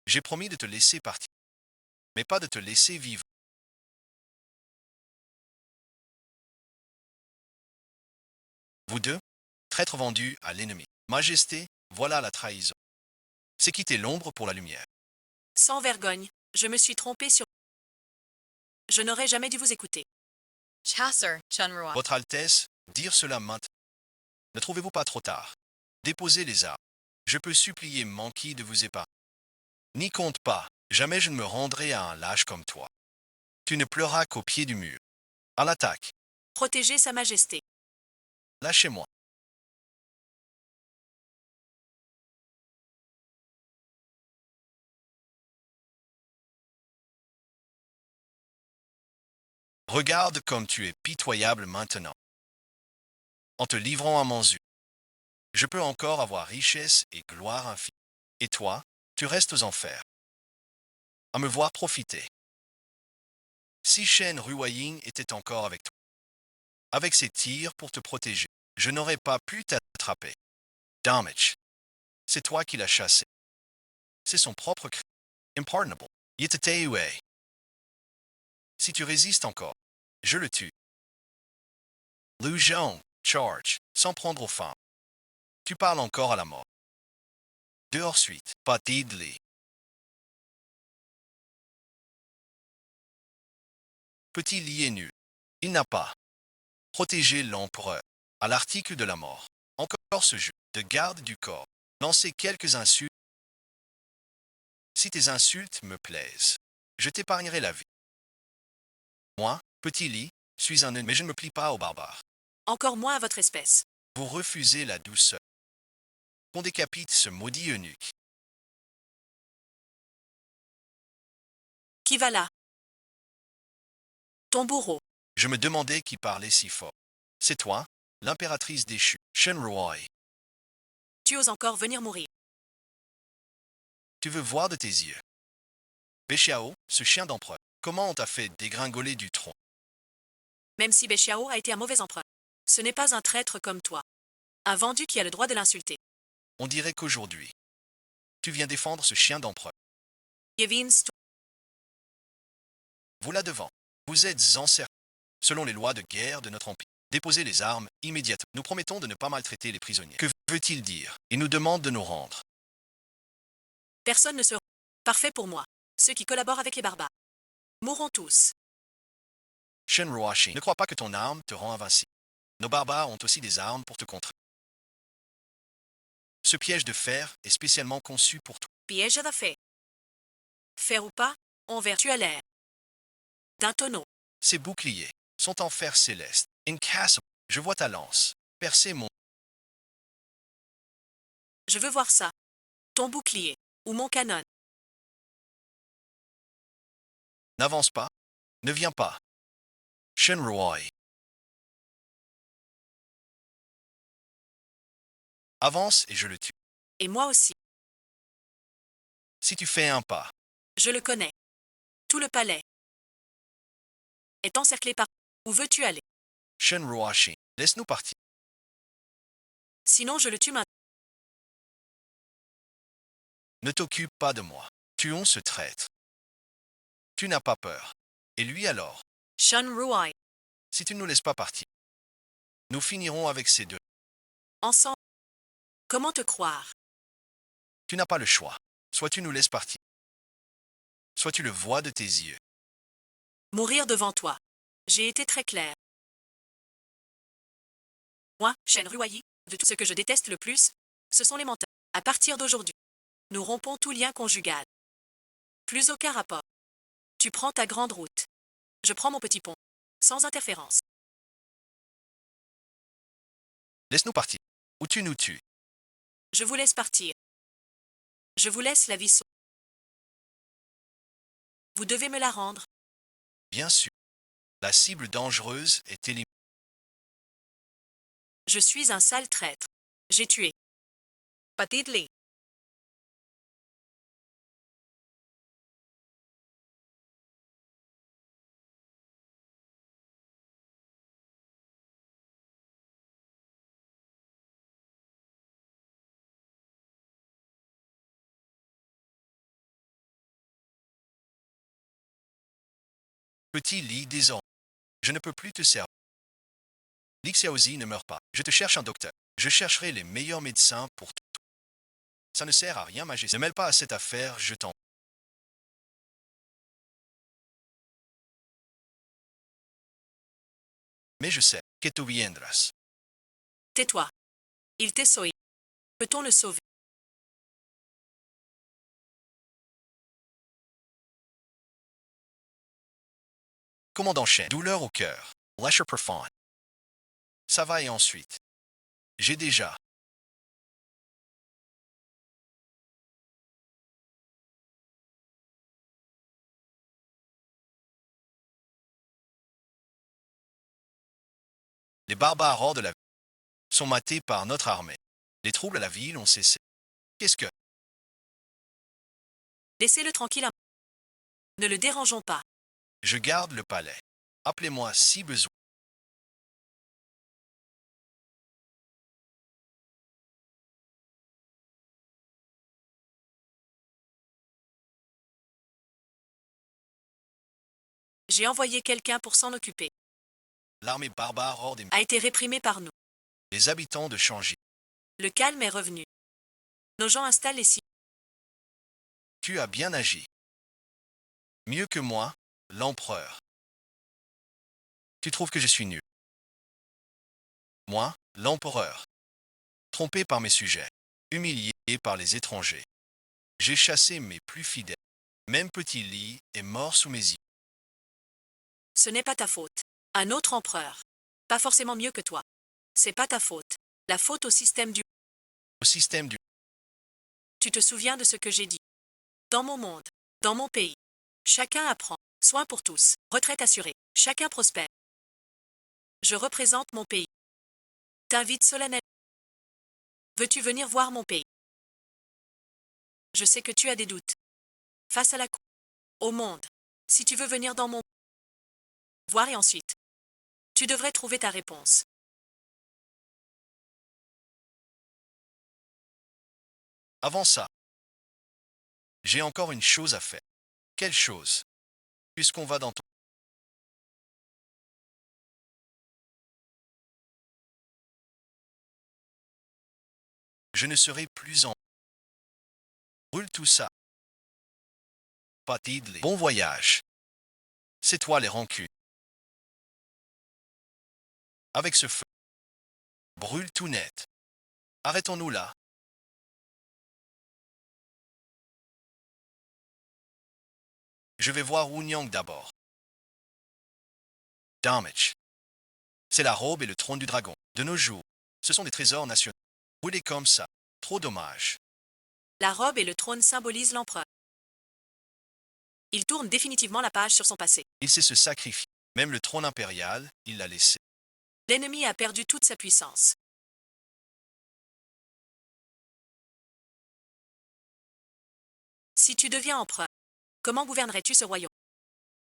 J'ai promis de te laisser partir, mais pas de te laisser vivre. Vous deux, traîtres vendus à l'ennemi. Majesté, voilà la trahison. C'est quitter l'ombre pour la lumière. Sans vergogne, je me suis trompé sur... Je n'aurais jamais dû vous écouter. Chasseur Chunrua. Votre Altesse, dire cela maintenant. Ne trouvez-vous pas trop tard? Déposez les armes. Je peux supplier Manki de vous épargner. N'y compte pas, jamais je ne me rendrai à un lâche comme toi. Tu ne pleuras qu'au pied du mur. À l'attaque. Protégez Sa Majesté. Lâchez-moi. Regarde comme tu es pitoyable maintenant. En te livrant à mon yeux, je peux encore avoir richesse et gloire infinie. Et toi, tu restes aux enfers. À me voir profiter. Si Shen Ruoying était encore avec toi, avec ses tirs pour te protéger, je n'aurais pas pu t'attraper. Damage. C'est toi qui l'as chassé. C'est son propre crime. Impardonable. Yitateue. Si tu résistes encore, je le tue. Lu Zhong, charge, sans prendre aux femmes. Tu parles encore à la mort. Dehors suite, pas d'idli. Petit lié nul. Il n'a pas protégé l'empereur à l'article de la mort. Encore ce jeu de garde du corps. Lancer quelques insultes. Si tes insultes me plaisent, je t'épargnerai la vie. Moi, petit lit, suis un mais je ne me plie pas aux barbares. Encore moins à votre espèce. Vous refusez la douceur. Qu'on décapite ce maudit eunuque. Qui va là? Ton bourreau. Je me demandais qui parlait si fort. C'est toi, l'impératrice déchue, Shenruoi. Tu oses encore venir mourir. Tu veux voir de tes yeux. Bexiao, ce chien d'empereur, comment on t'a fait dégringoler du tronc? Même si Bexiao a été un mauvais empereur. Ce n'est pas un traître comme toi. Un vendu qui a le droit de l'insulter. On dirait qu'aujourd'hui, tu viens défendre ce chien d'empereur. Yevin, Vous là devant, vous êtes encerclés, selon les lois de guerre de notre empire. Déposez les armes immédiatement. Nous promettons de ne pas maltraiter les prisonniers. Que veut-il dire? Il nous demande de nous rendre. personne ne sera parfait pour moi. Ceux qui collaborent avec les barbares mourront tous. Shenruashi, ne crois pas que ton arme te rend invincible. Nos barbares ont aussi des armes pour te contrer. Ce piège de fer est spécialement conçu pour toi. Piège à fait. Faire ou pas, on verra. Tu as l'air d'un tonneau. Ces boucliers sont en fer céleste. Incassable. Je vois ta lance. Percer mon... Je veux voir ça. Ton bouclier ou mon canon. N'avance pas. Ne viens pas. Shenruoi. Avance et je le tue. Et moi aussi. Si tu fais un pas, Je le connais. Tout le palais est encerclé par... Où veux-tu aller? Shenruashi, laisse-nous partir. Sinon je le tue maintenant. Ne t'occupe pas de moi. Tuons ce traître. Tu n'as pas peur. Et lui alors, Shun Ruai. si tu ne nous laisses pas partir, nous finirons avec ces deux. Ensemble. Comment te croire? Tu n'as pas le choix. Soit tu nous laisses partir, soit tu le vois de tes yeux. Mourir devant toi. J'ai été très clair. Moi, Shen Ruai, de tout ce que je déteste le plus, ce sont les menteurs. À partir d'aujourd'hui, nous rompons tout lien conjugal. Plus aucun rapport. Tu prends ta grande route. Je prends mon petit pont. Sans interférence. Laisse-nous partir. Ou tu nous tues. Je vous laisse partir. Je vous laisse la vie sauve. Vous devez me la rendre. Bien sûr. La cible dangereuse est éliminée. Je suis un sale traître. J'ai tué. Patidli. Petit lit désormais. Je ne peux plus te servir. Li Xiaozi ne meurt pas. Je te cherche un docteur. Je chercherai les meilleurs médecins pour toi. Ça ne sert à rien, Majesté. Ne mêle pas à cette affaire, je t'en... Mais je sais que tu viendras. Tais-toi. Il t'est sauvé. Peut-on le sauver? Commandant Shen, douleur au cœur. Lesher Perfon. Ça va et ensuite. J'ai déjà Les barbares hors de la ville sont matés par notre armée. Les troubles à la ville ont cessé. Qu'est-ce que... Laissez-le tranquille. Ne le dérangeons pas. Je garde le palais. Appelez-moi si besoin. J'ai envoyé quelqu'un pour s'en occuper. L'armée barbare hors des... A été réprimé par nous. Les habitants de Changi. Le calme est revenu. Nos gens installent les sites. Tu as bien agi. Mieux que moi, l'empereur. Tu trouves que je suis nul. Moi, l'empereur. Trompé par mes sujets. Humilié par les étrangers. J'ai chassé mes plus fidèles. Même petit lit est mort sous mes yeux. Ce n'est pas ta faute. Un autre empereur. Pas forcément mieux que toi. C'est pas ta faute. La faute au système du... Au système du... Tu te souviens de ce que j'ai dit. Dans mon monde, dans mon pays, chacun apprend. Soin pour tous. Retraite assurée. Chacun prospère. Je représente mon pays. T'invite solennellement. Veux-tu venir voir mon pays? Je sais que tu as des doutes. Face à la cour, au monde. Si tu veux venir dans mon... Voir et ensuite. Tu devrais trouver ta réponse. Avant ça, j'ai encore une chose à faire. Quelle chose? Puisqu'on va dans ton... Je ne serai plus en... Brûle tout ça. Pas d'idée. Bon voyage. C'est toi les rancunes. Avec ce feu. Brûle tout net. Arrêtons-nous là. Je vais voir Wunyang d'abord. Damage. C'est la robe et le trône du dragon. De nos jours, ce sont des trésors nationaux. Brûlés comme ça. Trop dommage. La robe et le trône symbolisent l'empereur. Il tourne définitivement la page sur son passé. Il sait se sacrifier. Même le trône impérial, il l'a laissé. L'ennemi a perdu toute sa puissance. Si tu deviens empereur, comment gouvernerais-tu ce royaume?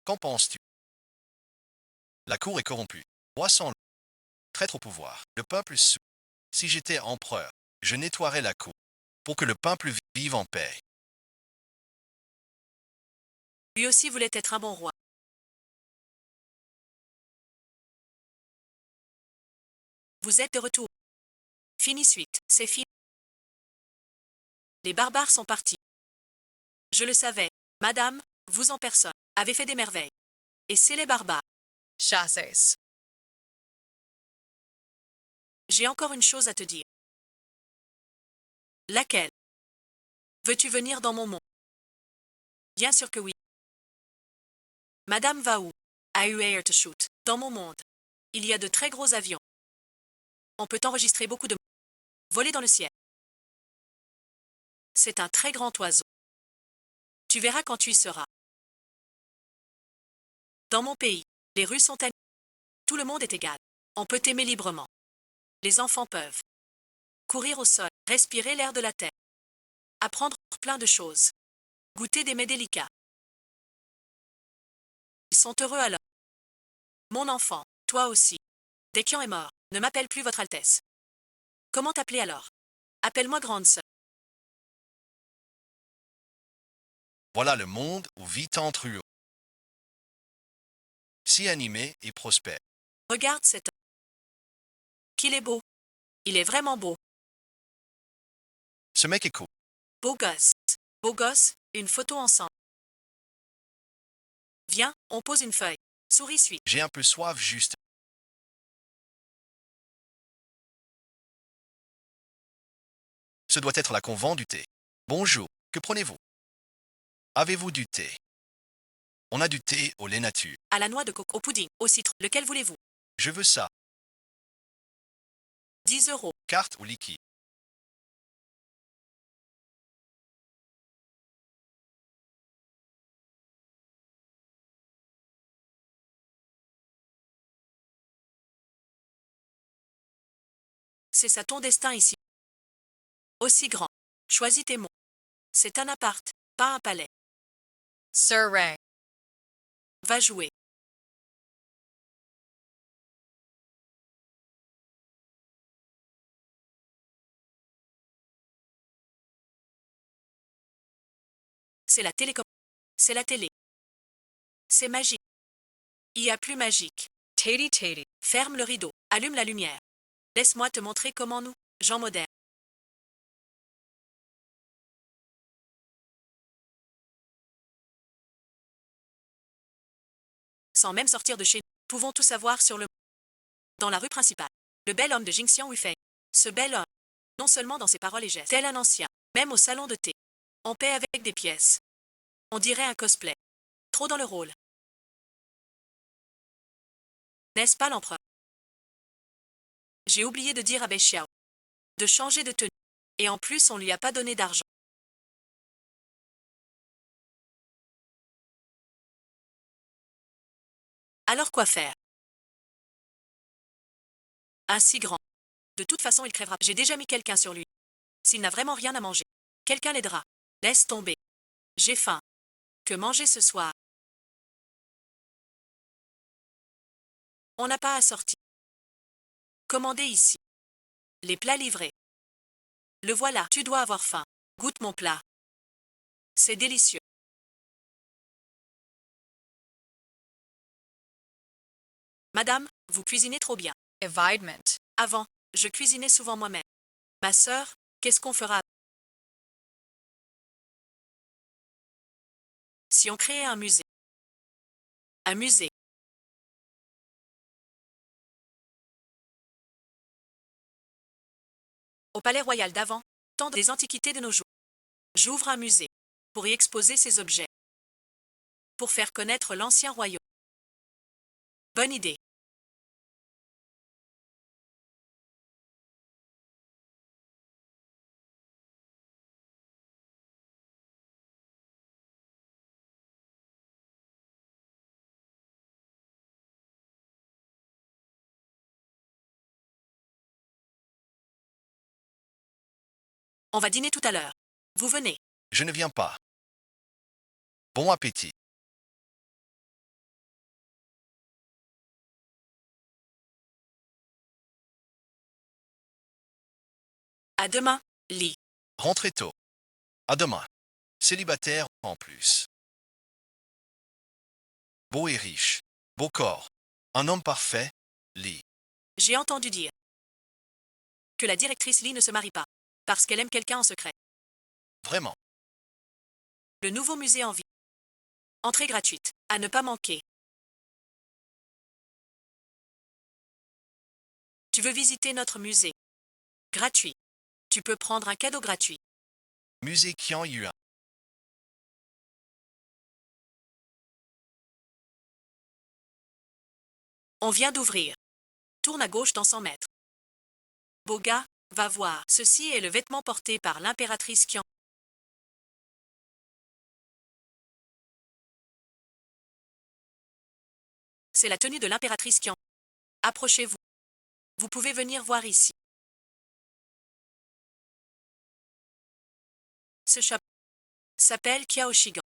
Qu'en penses-tu? La cour est corrompue. Roi sans loi. Traître au pouvoir. Le peuple sous. Si j'étais empereur, je nettoierais la cour pour que le peuple vive en paix. Lui aussi voulait être un bon roi. Vous êtes de retour. Fini suite, c'est fini. Les barbares sont partis. Je le savais, madame, vous en personne, avez fait des merveilles. Et c'est les barbares. Chasses. J'ai encore une chose à te dire. Laquelle? Veux-tu venir dans mon monde? Bien sûr que oui. Madame va où? À Air to shoot. Dans mon monde, il y a de très gros avions. On peut enregistrer beaucoup de... Voler dans le ciel. C'est un très grand oiseau. Tu verras quand tu y seras. Dans mon pays, les rues sont animées. Tout le monde est égal. On peut aimer librement. Les enfants peuvent courir au sol, respirer l'air de la terre, apprendre plein de choses, goûter des mets délicats. Ils sont heureux alors. Mon enfant, toi aussi. Dekian est mort. Ne m'appelle plus votre Altesse. Comment t'appeler alors? Appelle-moi grande sœur. Voilà le monde où vit Tantruo. Si animé et prospère. Regarde cet homme. Qu'il est beau. Il est vraiment beau. Ce mec est cool. Beau gosse. Beau gosse, une photo ensemble. Viens, on pose une feuille. Souris suite. J'ai un peu soif juste. Ce doit être là qu'on vend du thé. Bonjour, que prenez-vous? Avez-vous du thé? On a du thé au lait nature. À la noix de coco, au pudding, au citron. Lequel voulez-vous? Je veux ça. 10 euros. Carte ou liquide? C'est ça ton destin ici. Aussi grand. Choisis tes mots. C'est un appart, pas un palais. Sir Ray. Va jouer. C'est la télécom. C'est la télé. C'est magique. Il y a plus magique. Tatey Tatey. Ferme le rideau. Allume la lumière. Laisse-moi te montrer comment nous, gens modernes, sans même sortir de chez nous, pouvons tout savoir sur le... Dans la rue principale. Le bel homme de Jingxiang Wufei. Ce bel homme, non seulement dans ses paroles et gestes, tel un ancien, même au salon de thé. On paie avec des pièces. On dirait un cosplay. Trop dans le rôle. N'est-ce pas l'empereur? J'ai oublié de dire à Bei Xiao de changer de tenue. Et en plus, on lui a pas donné d'argent. Alors quoi faire? Un si grand. De toute façon, il crèvera. J'ai déjà mis quelqu'un sur lui. S'il n'a vraiment rien à manger, quelqu'un l'aidera. Laisse tomber. J'ai faim. Que manger ce soir? On n'a pas à sortir. Commandez ici. Les plats livrés. Le voilà, tu dois avoir faim. Goûte mon plat. C'est délicieux. Madame, vous cuisinez trop bien. Evidement. Avant, je cuisinais souvent moi-même. Ma sœur, qu'est-ce qu'on fera si on créait un musée? Un musée. Au palais royal d'avant, tant des antiquités de nos jours. J'ouvre un musée pour y exposer ces objets. Pour faire connaître l'ancien royaume. Bonne idée. On va dîner tout à l'heure. Vous venez. Je ne viens pas. Bon appétit. À demain, Lee. Rentrez tôt. À demain. Célibataire en plus. Beau et riche. Beau corps. Un homme parfait, Lee. J'ai entendu dire que la directrice Lee ne se marie pas parce qu'elle aime quelqu'un en secret. Vraiment. Le nouveau musée en vie. Entrée gratuite. À ne pas manquer. Tu veux visiter notre musée? Gratuit. Tu peux prendre un cadeau gratuit. Musée Qian Yuan. On vient d'ouvrir. Tourne à gauche dans 100 mètres. Beau gars, va voir. Ceci est le vêtement porté par l'impératrice Qian. C'est la tenue de l'impératrice Qian. Approchez-vous. Vous pouvez venir voir ici. Ce chapeau s'appelle Kiao Shigan.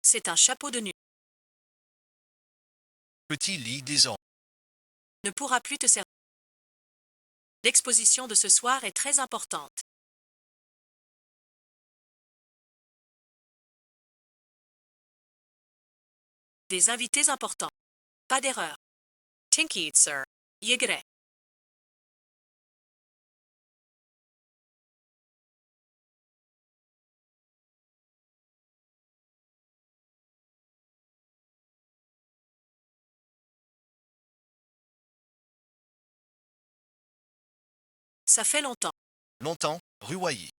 C'est un chapeau de nuit. Petit lit désormais. Ne pourra plus te servir. L'exposition de ce soir est très importante. Des invités importants. Pas d'erreur. Tinky, sir. Yegre. Ça fait longtemps. Longtemps, rue Wailly.